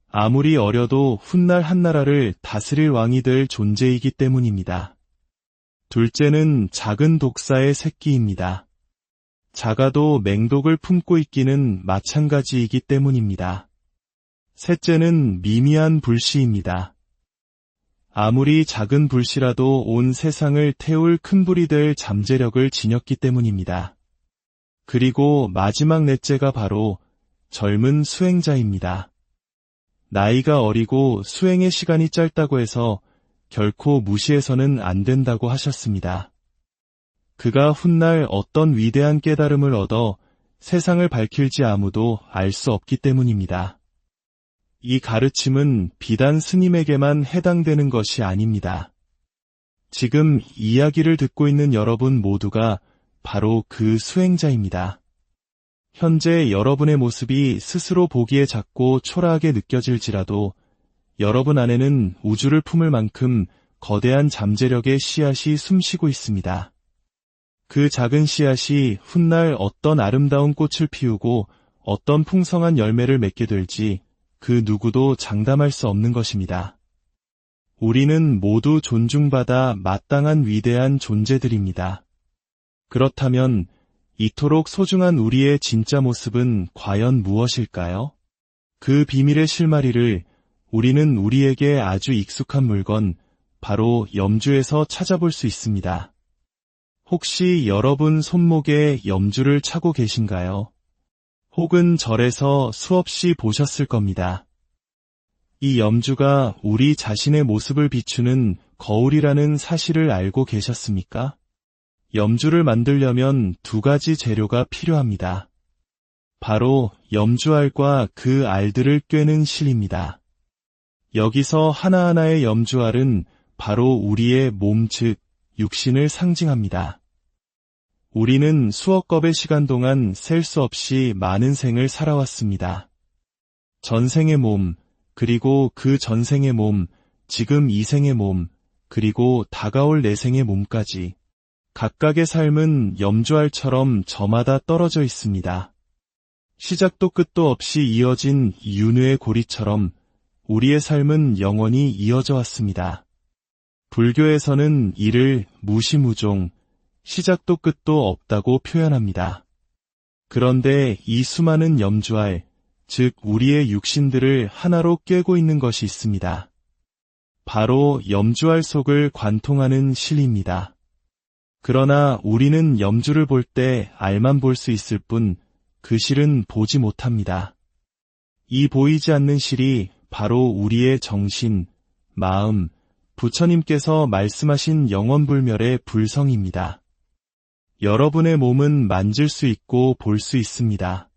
아무리 어려도 훗날 한나라를 다스릴 왕이 될 존재이기 때문입니다. 둘째는 작은 독사의 새끼입니다. 작아도 맹독을 품고 있기는 마찬가지이기 때문입니다. 셋째는 미미한 불씨입니다. 아무리 작은 불씨라도 온 세상을 태울 큰 불이 될 잠재력을 지녔기 때문입니다. 그리고 마지막 넷째가 바로 젊은 수행자입니다. 나이가 어리고 수행의 시간이 짧다고 해서 결코 무시해서는 안 된다고 하셨습니다. 그가 훗날 어떤 위대한 깨달음을 얻어 세상을 밝힐지 아무도 알 수 없기 때문입니다. 이 가르침은 비단 스님에게만 해당되는 것이 아닙니다. 지금 이야기를 듣고 있는 여러분 모두가 바로 그 수행자입니다. 현재 여러분의 모습이 스스로 보기에 작고 초라하게 느껴질지라도 여러분 안에는 우주를 품을 만큼 거대한 잠재력의 씨앗이 숨쉬고 있습니다. 그 작은 씨앗이 훗날 어떤 아름다운 꽃을 피우고 어떤 풍성한 열매를 맺게 될지 그 누구도 장담할 수 없는 것입니다. 우리는 모두 존중받아 마땅한 위대한 존재들입니다. 그렇다면 이토록 소중한 우리의 진짜 모습은 과연 무엇일까요? 그 비밀의 실마리를 우리는 우리에게 아주 익숙한 물건, 바로 염주에서 찾아볼 수 있습니다. 혹시 여러분 손목에 염주를 차고 계신가요? 혹은 절에서 수없이 보셨을 겁니다. 이 염주가 우리 자신의 모습을 비추는 거울이라는 사실을 알고 계셨습니까? 염주를 만들려면 두 가지 재료가 필요합니다. 바로 염주알과 그 알들을 꿰는 실입니다. 여기서 하나하나의 염주알은 바로 우리의 몸 즉 육신을 상징합니다. 우리는 수억 겁의 시간 동안 셀 수 없이 많은 생을 살아왔습니다. 전생의 몸, 그리고 그 전생의 몸, 지금 이 생의 몸, 그리고 다가올 내생의 몸까지. 각각의 삶은 염주알처럼 저마다 떨어져 있습니다. 시작도 끝도 없이 이어진 윤회의 고리처럼 우리의 삶은 영원히 이어져 왔습니다. 불교에서는 이를 무시무종, 시작도 끝도 없다고 표현합니다. 그런데 이 수많은 염주알, 즉 우리의 육신들을 하나로 꿰고 있는 것이 있습니다. 바로 염주알 속을 관통하는 실입니다. 그러나 우리는 염주를 볼 때 알만 볼 수 있을 뿐 그 실은 보지 못합니다. 이 보이지 않는 실이 바로 우리의 정신, 마음, 부처님께서 말씀하신 영원불멸의 불성입니다. 여러분의 몸은 만질 수 있고 볼 수 있습니다.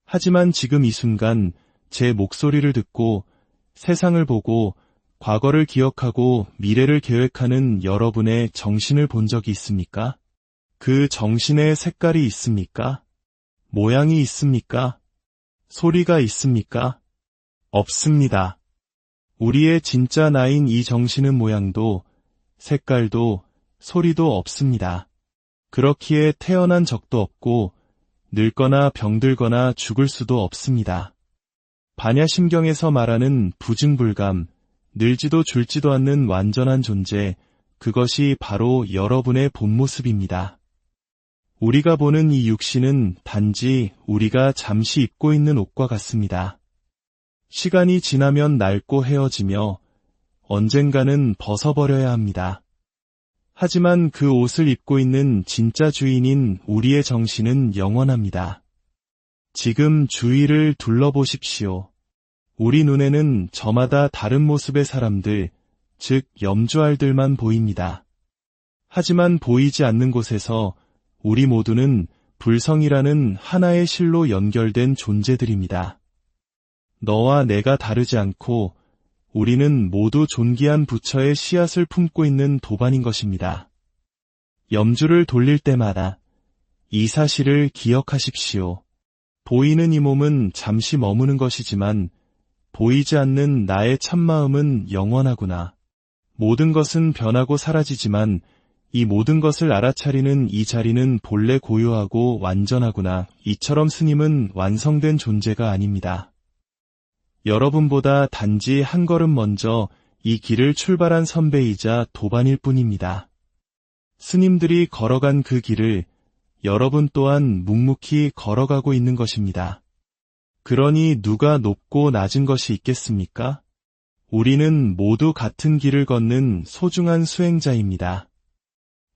하지만 지금 이 순간 제 목소리를 듣고 세상을 보고 과거를 기억하고 미래를 계획하는 여러분의 정신을 본 적이 있습니까? 그 정신의 색깔이 있습니까? 모양이 있습니까? 소리가 있습니까? 없습니다. 우리의 진짜 나인 이 정신은 모양도, 색깔도, 소리도 없습니다. 그렇기에 태어난 적도 없고 늙거나 병들거나 죽을 수도 없습니다. 반야심경에서 말하는 부증불감, 늘지도 줄지도 않는 완전한 존재, 그것이 바로 여러분의 본 모습입니다. 우리가 보는 이 육신은 단지 우리가 잠시 입고 있는 옷과 같습니다. 시간이 지나면 낡고 헤어지며 언젠가는 벗어버려야 합니다. 하지만 그 옷을 입고 있는 진짜 주인인 우리의 정신은 영원합니다. 지금 주위를 둘러보십시오. 우리 눈에는 저마다 다른 모습의 사람들, 즉 염주알들만 보입니다. 하지만 보이지 않는 곳에서 우리 모두는 불성이라는 하나의 실로 연결된 존재들입니다. 너와 내가 다르지 않고 우리는 모두 존귀한 부처의 씨앗을 품고 있는 도반인 것입니다. 염주를 돌릴 때마다 이 사실을 기억하십시오. 보이는 이 몸은 잠시 머무는 것이지만 보이지 않는 나의 참마음은 영원하구나. 모든 것은 변하고 사라지지만 이 모든 것을 알아차리는 이 자리는 본래 고요하고 완전하구나. 이처럼 스님은 완성된 존재가 아닙니다. 여러분보다 단지 한 걸음 먼저 이 길을 출발한 선배이자 도반일 뿐입니다. 스님들이 걸어간 그 길을 여러분 또한 묵묵히 걸어가고 있는 것입니다. 그러니 누가 높고 낮은 것이 있겠습니까? 우리는 모두 같은 길을 걷는 소중한 수행자입니다.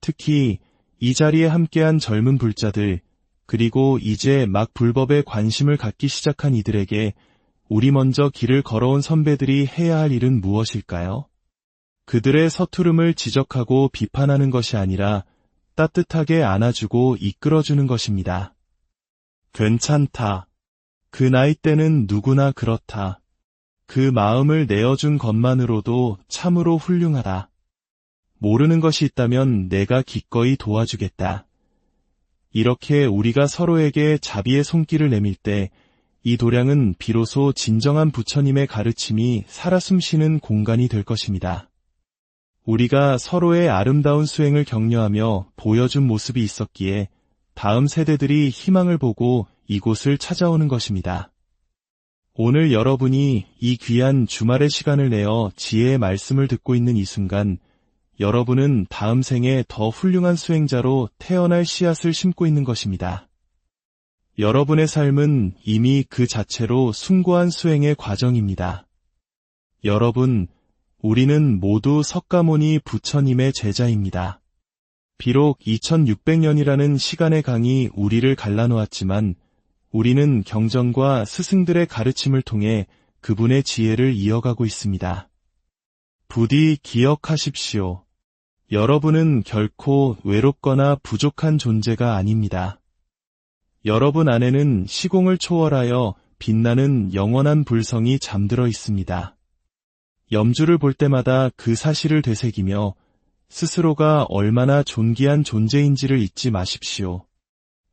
특히 이 자리에 함께한 젊은 불자들, 그리고 이제 막 불법에 관심을 갖기 시작한 이들에게 우리 먼저 길을 걸어온 선배들이 해야 할 일은 무엇일까요? 그들의 서투름을 지적하고 비판하는 것이 아니라 따뜻하게 안아주고 이끌어주는 것입니다. 괜찮다. 그 나이 때는 누구나 그렇다. 그 마음을 내어준 것만으로도 참으로 훌륭하다. 모르는 것이 있다면 내가 기꺼이 도와주겠다. 이렇게 우리가 서로에게 자비의 손길을 내밀 때 이 도량은 비로소 진정한 부처님의 가르침이 살아 숨쉬는 공간이 될 것입니다. 우리가 서로의 아름다운 수행을 격려하며 보여준 모습이 있었기에 다음 세대들이 희망을 보고 이곳을 찾아오는 것입니다. 오늘 여러분이 이 귀한 주말의 시간을 내어 지혜의 말씀을 듣고 있는 이 순간, 여러분은 다음 생에 더 훌륭한 수행자로 태어날 씨앗을 심고 있는 것입니다. 여러분의 삶은 이미 그 자체로 숭고한 수행의 과정입니다. 여러분, 우리는 모두 석가모니 부처님의 제자입니다. 비록 2600년이라는 시간의 강이 우리를 갈라놓았지만 우리는 경전과 스승들의 가르침을 통해 그분의 지혜를 이어가고 있습니다. 부디 기억하십시오. 여러분은 결코 외롭거나 부족한 존재가 아닙니다. 여러분 안에는 시공을 초월하여 빛나는 영원한 불성이 잠들어 있습니다. 염주를 볼 때마다 그 사실을 되새기며 스스로가 얼마나 존귀한 존재인지를 잊지 마십시오.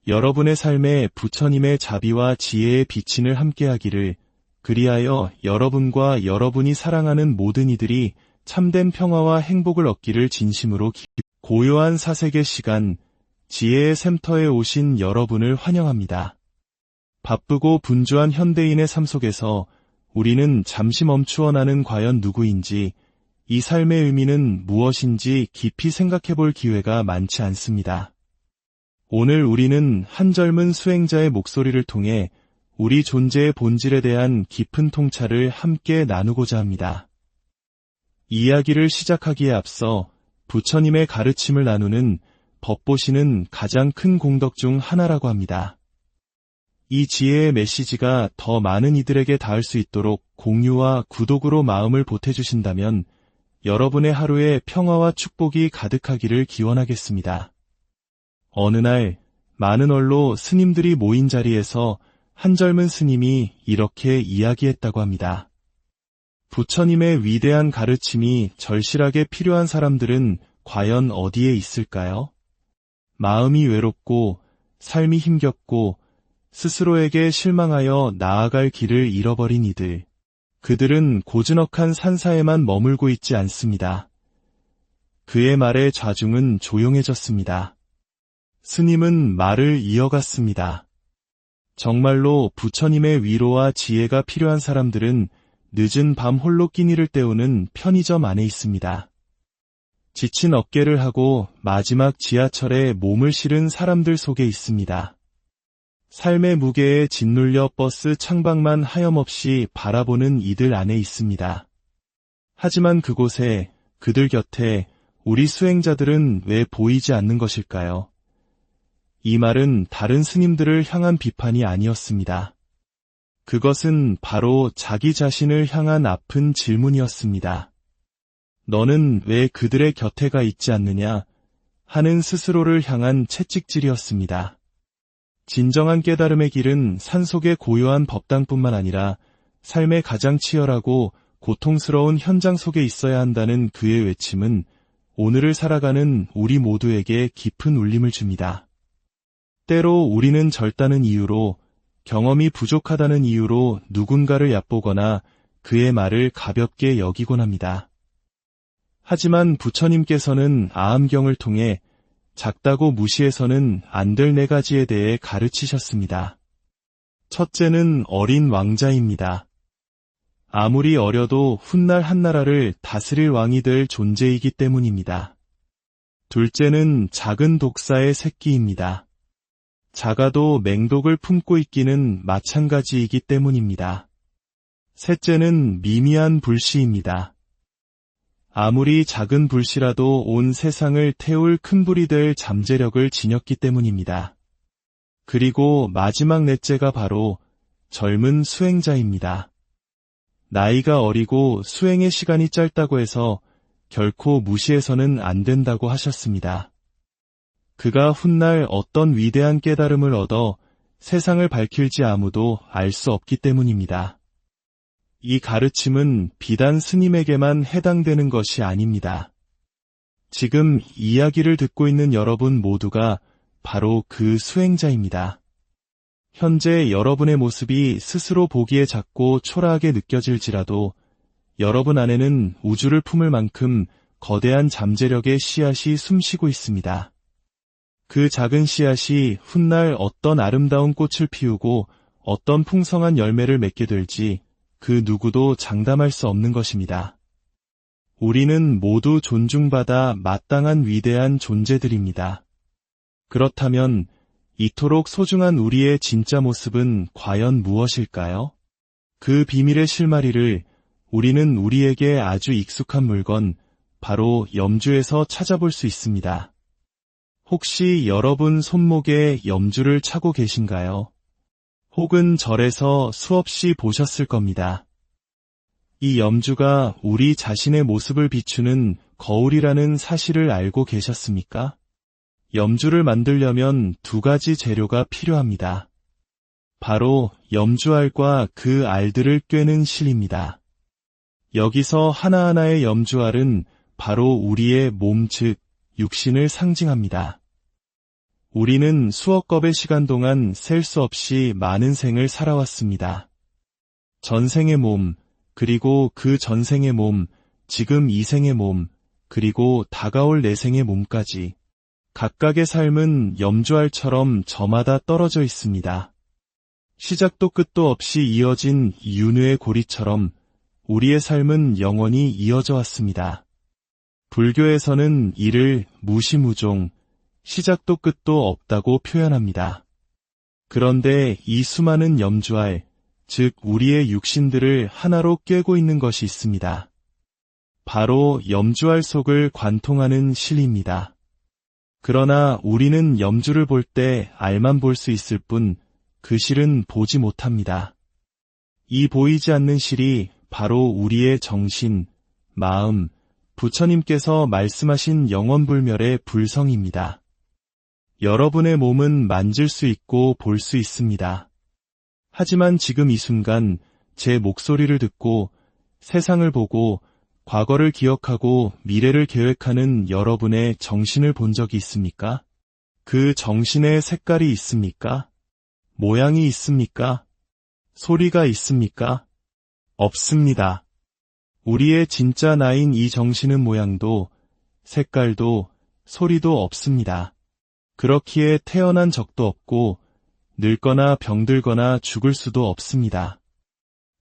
여러분의 삶에 부처님의 자비와 지혜의 비친을 함께하기를, 그리하여 여러분과 여러분이 사랑하는 모든 이들이 참된 평화와 행복을 얻기를 진심으로 고요한 사색의 시간, 지혜의 샘터에 오신 여러분을 환영합니다. 바쁘고 분주한 현대인의 삶 속에서 우리는 잠시 멈추어 나는 과연 누구인지, 이 삶의 의미는 무엇인지 깊이 생각해 볼 기회가 많지 않습니다. 오늘 우리는 한 젊은 수행자의 목소리를 통해 우리 존재의 본질에 대한 깊은 통찰을 함께 나누고자 합니다. 이야기를 시작하기에 앞서 부처님의 가르침을 나누는 법보시는 가장 큰 공덕 중 하나라고 합니다. 이 지혜의 메시지가 더 많은 이들에게 닿을 수 있도록 공유와 구독으로 마음을 보태주신다면 여러분의 하루에 평화와 축복이 가득하기를 기원하겠습니다. 어느 날 많은 언로 스님들이 모인 자리에서 한 젊은 스님이 이렇게 이야기했다고 합니다. 부처님의 위대한 가르침이 절실하게 필요한 사람들은 과연 어디에 있을까요? 마음이 외롭고 삶이 힘겹고 스스로에게 실망하여 나아갈 길을 잃어버린 이들. 그들은 고즈넉한 산사에만 머물고 있지 않습니다. 그의 말에 좌중은 조용해졌습니다. 스님은 말을 이어갔습니다. 정말로 부처님의 위로와 지혜가 필요한 사람들은 늦은 밤 홀로 끼니를 때우는 편의점 안에 있습니다. 지친 어깨를 하고 마지막 지하철에 몸을 실은 사람들 속에 있습니다. 삶의 무게에 짓눌려 버스 창밖만 하염없이 바라보는 이들 안에 있습니다. 하지만 그곳에, 그들 곁에 우리 수행자들은 왜 보이지 않는 것일까요? 이 말은 다른 스님들을 향한 비판이 아니었습니다. 그것은 바로 자기 자신을 향한 아픈 질문이었습니다. 너는 왜 그들의 곁에 가 있지 않느냐? 하는 스스로를 향한 채찍질이었습니다. 진정한 깨달음의 길은 산속의 고요한 법당뿐만 아니라 삶의 가장 치열하고 고통스러운 현장 속에 있어야 한다는 그의 외침은 오늘을 살아가는 우리 모두에게 깊은 울림을 줍니다. 때로 우리는 절다는 이유로, 경험이 부족하다는 이유로 누군가를 얕보거나 그의 말을 가볍게 여기곤 합니다. 하지만 부처님께서는 아함경을 통해 작다고 무시해서는 안 될 네 가지에 대해 가르치셨습니다. 첫째는 어린 왕자입니다. 아무리 어려도 훗날 한나라를 다스릴 왕이 될 존재이기 때문입니다. 둘째는 작은 독사의 새끼입니다. 작아도 맹독을 품고 있기는 마찬가지이기 때문입니다. 셋째는 미미한 불씨입니다. 아무리 작은 불씨라도 온 세상을 태울 큰 불이 될 잠재력을 지녔기 때문입니다. 그리고 마지막 넷째가 바로 젊은 수행자입니다. 나이가 어리고 수행의 시간이 짧다고 해서 결코 무시해서는 안 된다고 하셨습니다. 그가 훗날 어떤 위대한 깨달음을 얻어 세상을 밝힐지 아무도 알 수 없기 때문입니다. 이 가르침은 비단 스님에게만 해당되는 것이 아닙니다. 지금 이야기를 듣고 있는 여러분 모두가 바로 그 수행자입니다. 현재 여러분의 모습이 스스로 보기에 작고 초라하게 느껴질지라도 여러분 안에는 우주를 품을 만큼 거대한 잠재력의 씨앗이 숨쉬고 있습니다. 그 작은 씨앗이 훗날 어떤 아름다운 꽃을 피우고 어떤 풍성한 열매를 맺게 될지 그 누구도 장담할 수 없는 것입니다. 우리는 모두 존중받아 마땅한 위대한 존재들입니다. 그렇다면 이토록 소중한 우리의 진짜 모습은 과연 무엇일까요? 그 비밀의 실마리를 우리는 우리에게 아주 익숙한 물건, 바로 염주에서 찾아볼 수 있습니다. 혹시 여러분 손목에 염주를 차고 계신가요? 혹은 절에서 수없이 보셨을 겁니다. 이 염주가 우리 자신의 모습을 비추는 거울이라는 사실을 알고 계셨습니까? 염주를 만들려면 두 가지 재료가 필요합니다. 바로 염주알과 그 알들을 꿰는 실입니다. 여기서 하나하나의 염주알은 바로 우리의 몸 즉 육신을 상징합니다. 우리는 수억 겁의 시간 동안 셀 수 없이 많은 생을 살아왔습니다. 전생의 몸, 그리고 그 전생의 몸, 지금 이 생의 몸, 그리고 다가올 내생의 몸까지 각각의 삶은 염주알처럼 저마다 떨어져 있습니다. 시작도 끝도 없이 이어진 윤회의 고리처럼 우리의 삶은 영원히 이어져 왔습니다. 불교에서는 이를 무시무종, 시작도 끝도 없다고 표현합니다. 그런데 이 수많은 염주알, 즉 우리의 육신들을 하나로 꿰고 있는 것이 있습니다. 바로 염주알 속을 관통하는 실입니다. 그러나 우리는 염주를 볼 때 알만 볼 수 있을 뿐 그 실은 보지 못합니다. 이 보이지 않는 실이 바로 우리의 정신, 마음, 부처님께서 말씀하신 영원불멸의 불성입니다. 여러분의 몸은 만질 수 있고 볼 수 있습니다. 하지만 지금 이 순간 제 목소리를 듣고 세상을 보고 과거를 기억하고 미래를 계획하는 여러분의 정신을 본 적이 있습니까? 그 정신의 색깔이 있습니까? 모양이 있습니까? 소리가 있습니까? 없습니다. 우리의 진짜 나인 이 정신은 모양도, 색깔도, 소리도 없습니다. 그렇기에 태어난 적도 없고 늙거나 병들거나 죽을 수도 없습니다.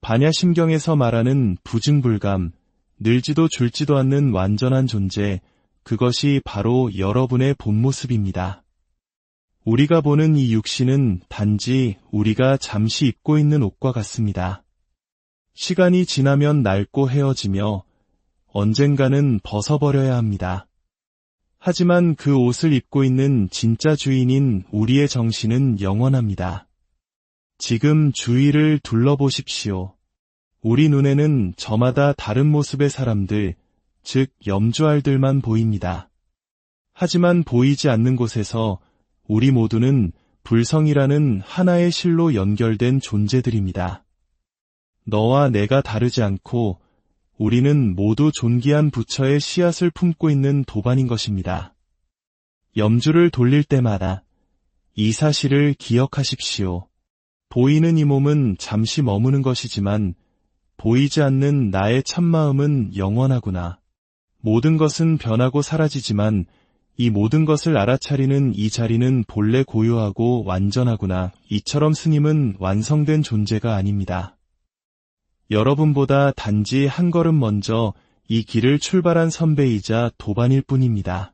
반야심경에서 말하는 부증불감, 늘지도 줄지도 않는 완전한 존재, 그것이 바로 여러분의 본 모습입니다. 우리가 보는 이 육신은 단지 우리가 잠시 입고 있는 옷과 같습니다. 시간이 지나면 낡고 헤어지며 언젠가는 벗어버려야 합니다. 하지만 그 옷을 입고 있는 진짜 주인인 우리의 정신은 영원합니다. 지금 주위를 둘러보십시오. 우리 눈에는 저마다 다른 모습의 사람들, 즉 염주알들만 보입니다. 하지만 보이지 않는 곳에서 우리 모두는 불성이라는 하나의 실로 연결된 존재들입니다. 너와 내가 다르지 않고 우리는 모두 존귀한 부처의 씨앗을 품고 있는 도반인 것입니다. 염주를 돌릴 때마다 이 사실을 기억하십시오. 보이는 이 몸은 잠시 머무는 것이지만 보이지 않는 나의 참마음은 영원하구나. 모든 것은 변하고 사라지지만 이 모든 것을 알아차리는 이 자리는 본래 고요하고 완전하구나. 이처럼 스님은 완성된 존재가 아닙니다. 여러분보다 단지 한 걸음 먼저 이 길을 출발한 선배이자 도반일 뿐입니다.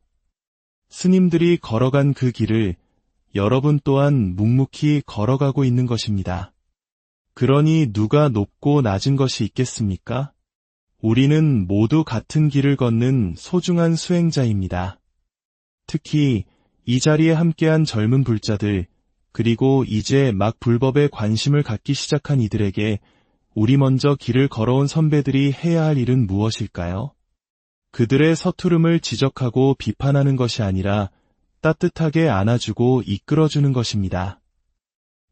스님들이 걸어간 그 길을 여러분 또한 묵묵히 걸어가고 있는 것입니다. 그러니 누가 높고 낮은 것이 있겠습니까? 우리는 모두 같은 길을 걷는 소중한 수행자입니다. 특히 이 자리에 함께한 젊은 불자들, 그리고 이제 막 불법에 관심을 갖기 시작한 이들에게 우리 먼저 길을 걸어온 선배들이 해야 할 일은 무엇일까요? 그들의 서투름을 지적하고 비판하는 것이 아니라 따뜻하게 안아주고 이끌어주는 것입니다.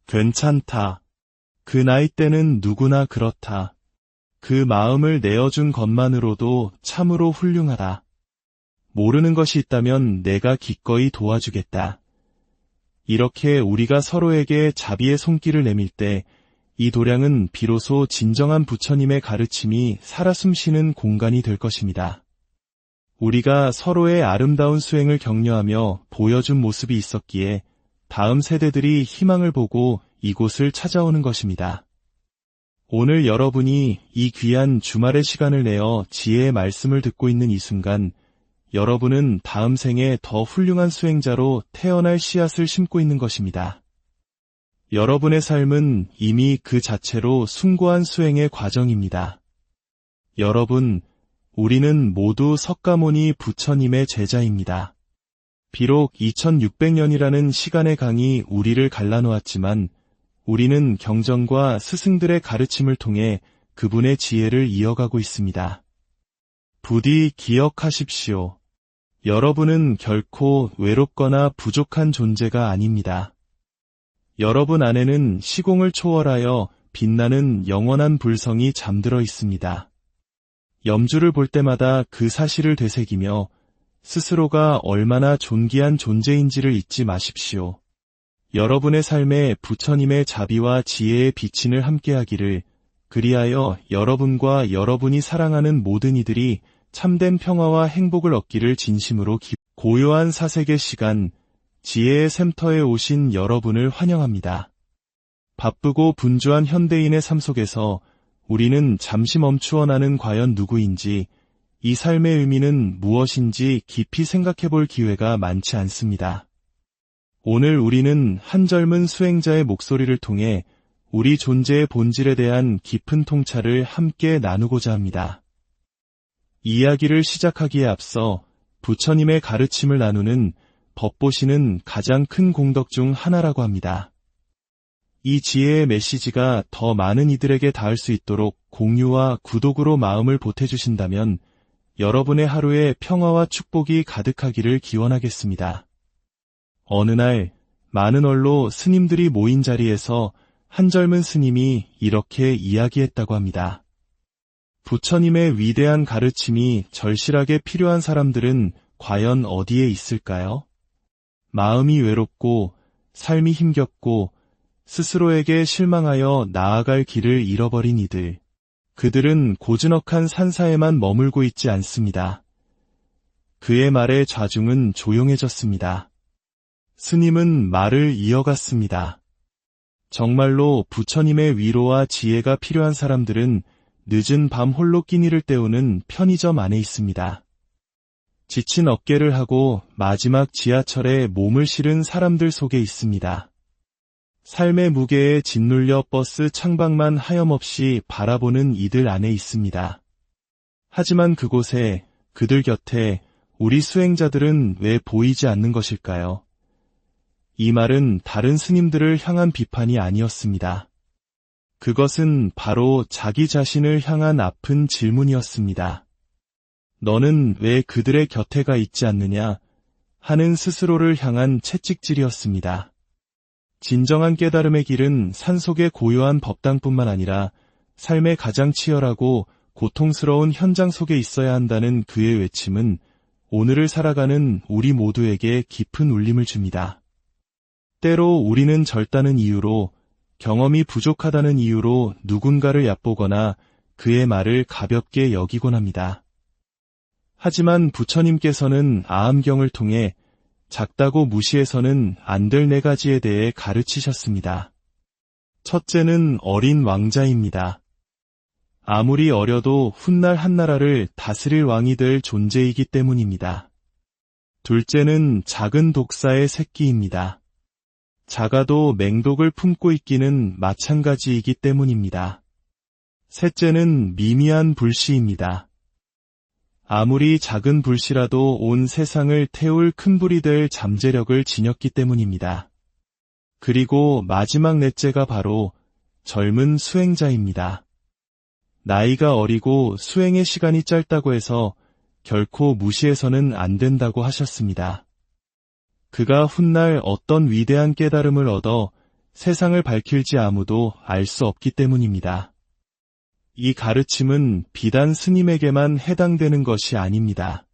괜찮다. 그 나이 때는 누구나 그렇다. 그 마음을 내어준 것만으로도 참으로 훌륭하다. 모르는 것이 있다면 내가 기꺼이 도와주겠다. 이렇게 우리가 서로에게 자비의 손길을 내밀 때 이 도량은 비로소 진정한 부처님의 가르침이 살아 숨쉬는 공간이 될 것입니다. 우리가 서로의 아름다운 수행을 격려하며 보여준 모습이 있었기에 다음 세대들이 희망을 보고 이곳을 찾아오는 것입니다. 오늘 여러분이 이 귀한 주말의 시간을 내어 지혜의 말씀을 듣고 있는 이 순간, 여러분은 다음 생에 더 훌륭한 수행자로 태어날 씨앗을 심고 있는 것입니다. 여러분의 삶은 이미 그 자체로 숭고한 수행의 과정입니다. 여러분, 우리는 모두 석가모니 부처님의 제자입니다. 비록 2600년이라는 시간의 강이 우리를 갈라놓았지만 우리는 경전과 스승들의 가르침을 통해 그분의 지혜를 이어가고 있습니다. 부디 기억하십시오. 여러분은 결코 외롭거나 부족한 존재가 아닙니다. 여러분 안에는 시공을 초월하여 빛나는 영원한 불성이 잠들어 있습니다. 염주를 볼 때마다 그 사실을 되새기며 스스로가 얼마나 존귀한 존재인지를 잊지 마십시오. 여러분의 삶에 부처님의 자비와 지혜의 비친을 함께하기를 그리하여 여러분과 여러분이 사랑하는 모든 이들이 참된 평화와 행복을 얻기를 진심으로 고요한 사색의 시간, 지혜의 샘터에 오신 여러분을 환영합니다. 바쁘고 분주한 현대인의 삶 속에서 우리는 잠시 멈추어 나는 과연 누구인지, 이 삶의 의미는 무엇인지 깊이 생각해 볼 기회가 많지 않습니다. 오늘 우리는 한 젊은 수행자의 목소리를 통해 우리 존재의 본질에 대한 깊은 통찰을 함께 나누고자 합니다. 이야기를 시작하기에 앞서 부처님의 가르침을 나누는 법보시는 가장 큰 공덕 중 하나라고 합니다. 이 지혜의 메시지가 더 많은 이들에게 닿을 수 있도록 공유와 구독으로 마음을 보태주신다면 여러분의 하루에 평화와 축복이 가득하기를 기원하겠습니다. 어느 날 많은 언로 스님들이 모인 자리에서 한 젊은 스님이 이렇게 이야기했다고 합니다. 부처님의 위대한 가르침이 절실하게 필요한 사람들은 과연 어디에 있을까요? 마음이 외롭고 삶이 힘겹고 스스로에게 실망하여 나아갈 길을 잃어버린 이들. 그들은 고즈넉한 산사에만 머물고 있지 않습니다. 그의 말의 좌중은 조용해졌습니다. 스님은 말을 이어갔습니다. 정말로 부처님의 위로와 지혜가 필요한 사람들은 늦은 밤 홀로 끼니를 때우는 편의점 안에 있습니다. 지친 어깨를 하고 마지막 지하철에 몸을 실은 사람들 속에 있습니다. 삶의 무게에 짓눌려 버스 창밖만 하염없이 바라보는 이들 안에 있습니다. 하지만 그곳에, 그들 곁에 우리 수행자들은 왜 보이지 않는 것일까요? 이 말은 다른 스님들을 향한 비판이 아니었습니다. 그것은 바로 자기 자신을 향한 아픈 질문이었습니다. 너는 왜 그들의 곁에 가 있지 않느냐? 하는 스스로를 향한 채찍질이었습니다. 진정한 깨달음의 길은 산속의 고요한 법당뿐만 아니라 삶의 가장 치열하고 고통스러운 현장 속에 있어야 한다는 그의 외침은 오늘을 살아가는 우리 모두에게 깊은 울림을 줍니다. 때로 우리는 절다는 이유로, 경험이 부족하다는 이유로 누군가를 얕보거나 그의 말을 가볍게 여기곤 합니다. 하지만 부처님께서는 아함경을 통해 작다고 무시해서는 안 될 4가지에 대해 가르치셨습니다. 첫째는 어린 왕자입니다. 아무리 어려도 훗날 한나라를 다스릴 왕이 될 존재이기 때문입니다. 둘째는 작은 독사의 새끼입니다. 작아도 맹독을 품고 있기는 마찬가지이기 때문입니다. 셋째는 미미한 불씨입니다. 아무리 작은 불씨라도 온 세상을 태울 큰 불이 될 잠재력을 지녔기 때문입니다. 그리고 마지막 넷째가 바로 젊은 수행자입니다. 나이가 어리고 수행의 시간이 짧다고 해서 결코 무시해서는 안 된다고 하셨습니다. 그가 훗날 어떤 위대한 깨달음을 얻어 세상을 밝힐지 아무도 알 수 없기 때문입니다. 이 가르침은 비단 스님에게만 해당되는 것이 아닙니다.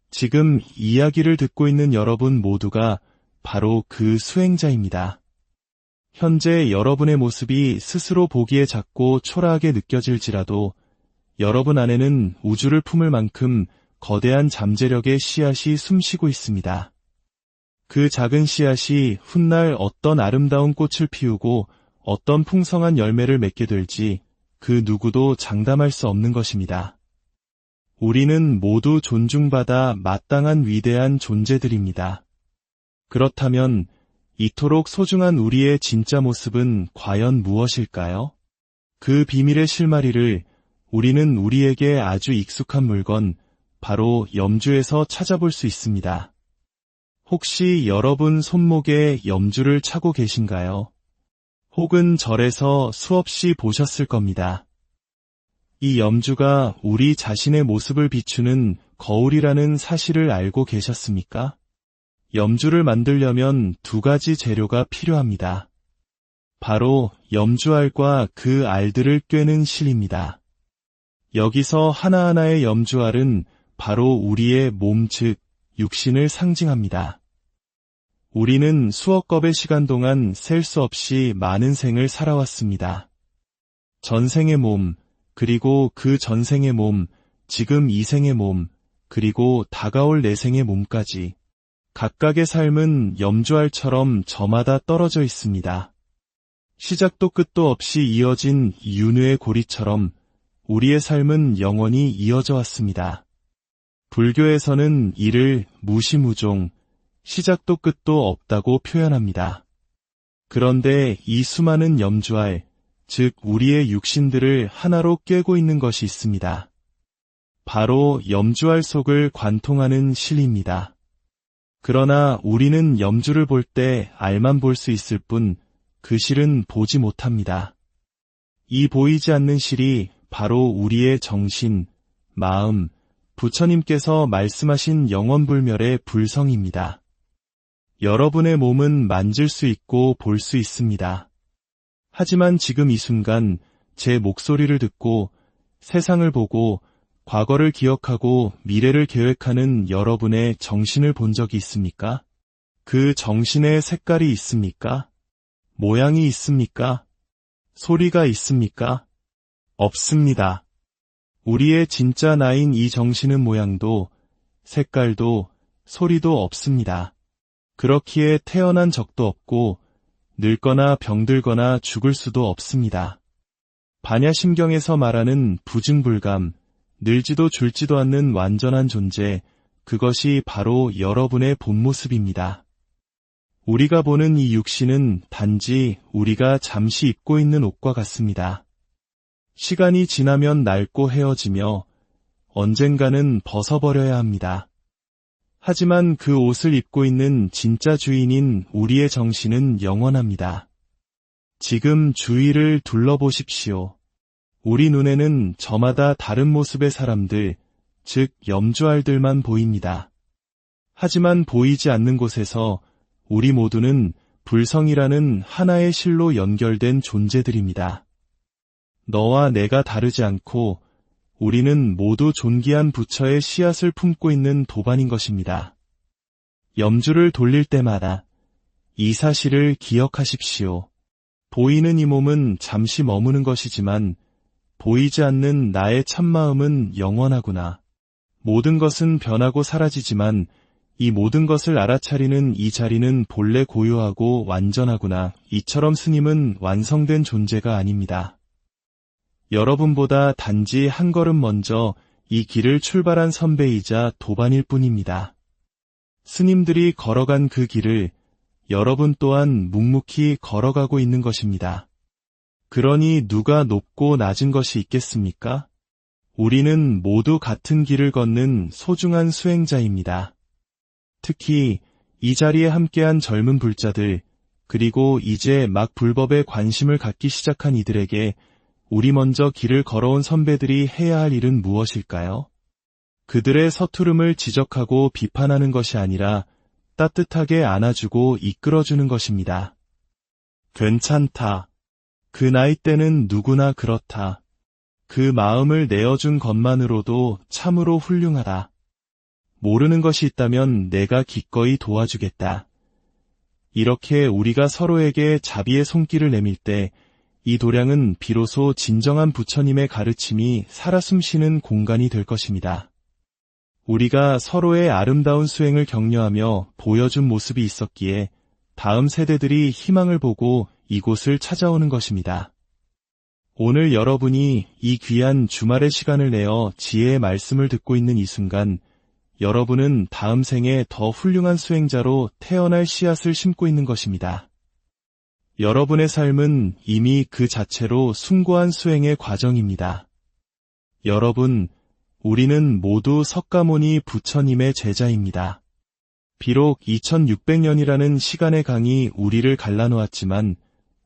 지금 이야기를 듣고 있는 여러분 모두가 바로 그 수행자입니다. 현재 여러분의 모습이 스스로 보기에 작고 초라하게 느껴질지라도 여러분 안에는 우주를 품을 만큼 거대한 잠재력의 씨앗이 숨쉬고 있습니다. 그 작은 씨앗이 훗날 어떤 아름다운 꽃을 피우고 어떤 풍성한 열매를 맺게 될지 그 누구도 장담할 수 없는 것입니다. 우리는 모두 존중받아 마땅한 위대한 존재들입니다. 그렇다면 이토록 소중한 우리의 진짜 모습은 과연 무엇일까요? 그 비밀의 실마리를 우리는 우리에게 아주 익숙한 물건, 바로 염주에서 찾아볼 수 있습니다. 혹시 여러분 손목에 염주를 차고 계신가요? 혹은 절에서 수없이 보셨을 겁니다. 이 염주가 우리 자신의 모습을 비추는 거울이라는 사실을 알고 계셨습니까? 염주를 만들려면 2가지 재료가 필요합니다. 바로 염주알과 그 알들을 꿰는 실입니다. 여기서 하나하나의 염주알은 바로 우리의 몸 즉 육신을 상징합니다. 우리는 수억 겁의 시간 동안 셀 수 없이 많은 생을 살아왔습니다. 전생의 몸, 그리고 그 전생의 몸, 지금 이 생의 몸, 그리고 다가올 내생의 몸까지. 각각의 삶은 염주알처럼 저마다 떨어져 있습니다. 시작도 끝도 없이 이어진 윤회의 고리처럼 우리의 삶은 영원히 이어져 왔습니다. 불교에서는 이를 무시무종, 시작도 끝도 없다고 표현합니다. 그런데 이 수많은 염주알, 즉 우리의 육신들을 하나로 꿰고 있는 것이 있습니다. 바로 염주알 속을 관통하는 실입니다. 그러나 우리는 염주를 볼 때 알만 볼 수 있을 뿐 그 실은 보지 못합니다. 이 보이지 않는 실이 바로 우리의 정신, 마음, 부처님께서 말씀하신 영원불멸의 불성입니다. 여러분의 몸은 만질 수 있고 볼 수 있습니다. 하지만 지금 이 순간 제 목소리를 듣고 세상을 보고 과거를 기억하고 미래를 계획하는 여러분의 정신을 본 적이 있습니까? 그 정신의 색깔이 있습니까? 모양이 있습니까? 소리가 있습니까? 없습니다. 우리의 진짜 나인 이 정신은 모양도, 색깔도, 소리도 없습니다. 그렇기에 태어난 적도 없고 늙거나 병들거나 죽을 수도 없습니다. 반야심경에서 말하는 부증불감, 늘지도 줄지도 않는 완전한 존재, 그것이 바로 여러분의 본 모습입니다. 우리가 보는 이 육신은 단지 우리가 잠시 입고 있는 옷과 같습니다. 시간이 지나면 낡고 헤어지며 언젠가는 벗어버려야 합니다. 하지만 그 옷을 입고 있는 진짜 주인인 우리의 정신은 영원합니다. 지금 주위를 둘러보십시오. 우리 눈에는 저마다 다른 모습의 사람들, 즉 염주알들만 보입니다. 하지만 보이지 않는 곳에서 우리 모두는 불성이라는 하나의 실로 연결된 존재들입니다. 너와 내가 다르지 않고 우리는 모두 존귀한 부처의 씨앗을 품고 있는 도반인 것입니다. 염주를 돌릴 때마다 이 사실을 기억하십시오. 보이는 이 몸은 잠시 머무는 것이지만 보이지 않는 나의 참마음은 영원하구나. 모든 것은 변하고 사라지지만 이 모든 것을 알아차리는 이 자리는 본래 고요하고 완전하구나. 이처럼 스님은 완성된 존재가 아닙니다. 여러분보다 단지 한 걸음 먼저 이 길을 출발한 선배이자 도반일 뿐입니다. 스님들이 걸어간 그 길을 여러분 또한 묵묵히 걸어가고 있는 것입니다. 그러니 누가 높고 낮은 것이 있겠습니까? 우리는 모두 같은 길을 걷는 소중한 수행자입니다. 특히 이 자리에 함께한 젊은 불자들, 그리고 이제 막 불법에 관심을 갖기 시작한 이들에게 우리 먼저 길을 걸어온 선배들이 해야 할 일은 무엇일까요? 그들의 서투름을 지적하고 비판하는 것이 아니라 따뜻하게 안아주고 이끌어주는 것입니다. 괜찮다. 그 나이 때는 누구나 그렇다. 그 마음을 내어준 것만으로도 참으로 훌륭하다. 모르는 것이 있다면 내가 기꺼이 도와주겠다. 이렇게 우리가 서로에게 자비의 손길을 내밀 때 이 도량은 비로소 진정한 부처님의 가르침이 살아 숨쉬는 공간이 될 것입니다. 우리가 서로의 아름다운 수행을 격려하며 보여준 모습이 있었기에 다음 세대들이 희망을 보고 이곳을 찾아오는 것입니다. 오늘 여러분이 이 귀한 주말의 시간을 내어 지혜의 말씀을 듣고 있는 이 순간, 여러분은 다음 생에 더 훌륭한 수행자로 태어날 씨앗을 심고 있는 것입니다. 여러분의 삶은 이미 그 자체로 숭고한 수행의 과정입니다. 여러분, 우리는 모두 석가모니 부처님의 제자입니다. 비록 2600년이라는 시간의 강이 우리를 갈라놓았지만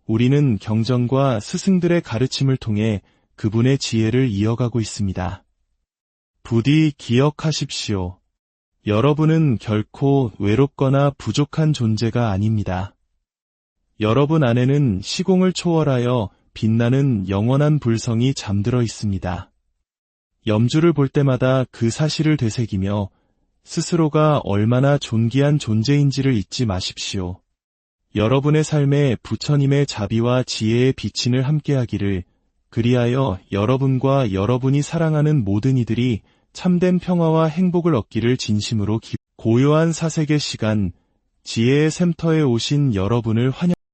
우리는 경전과 스승들의 가르침을 통해 그분의 지혜를 이어가고 있습니다. 부디 기억하십시오. 여러분은 결코 외롭거나 부족한 존재가 아닙니다. 여러분 안에는 시공을 초월하여 빛나는 영원한 불성이 잠들어 있습니다. 염주를 볼 때마다 그 사실을 되새기며 스스로가 얼마나 존귀한 존재인지를 잊지 마십시오. 여러분의 삶에 부처님의 자비와 지혜의 비친을 함께하기를 그리하여 여러분과 여러분이 사랑하는 모든 이들이 참된 평화와 행복을 얻기를 진심으로 고요한 사색의 시간, 지혜의 샘터에 오신 여러분을 환영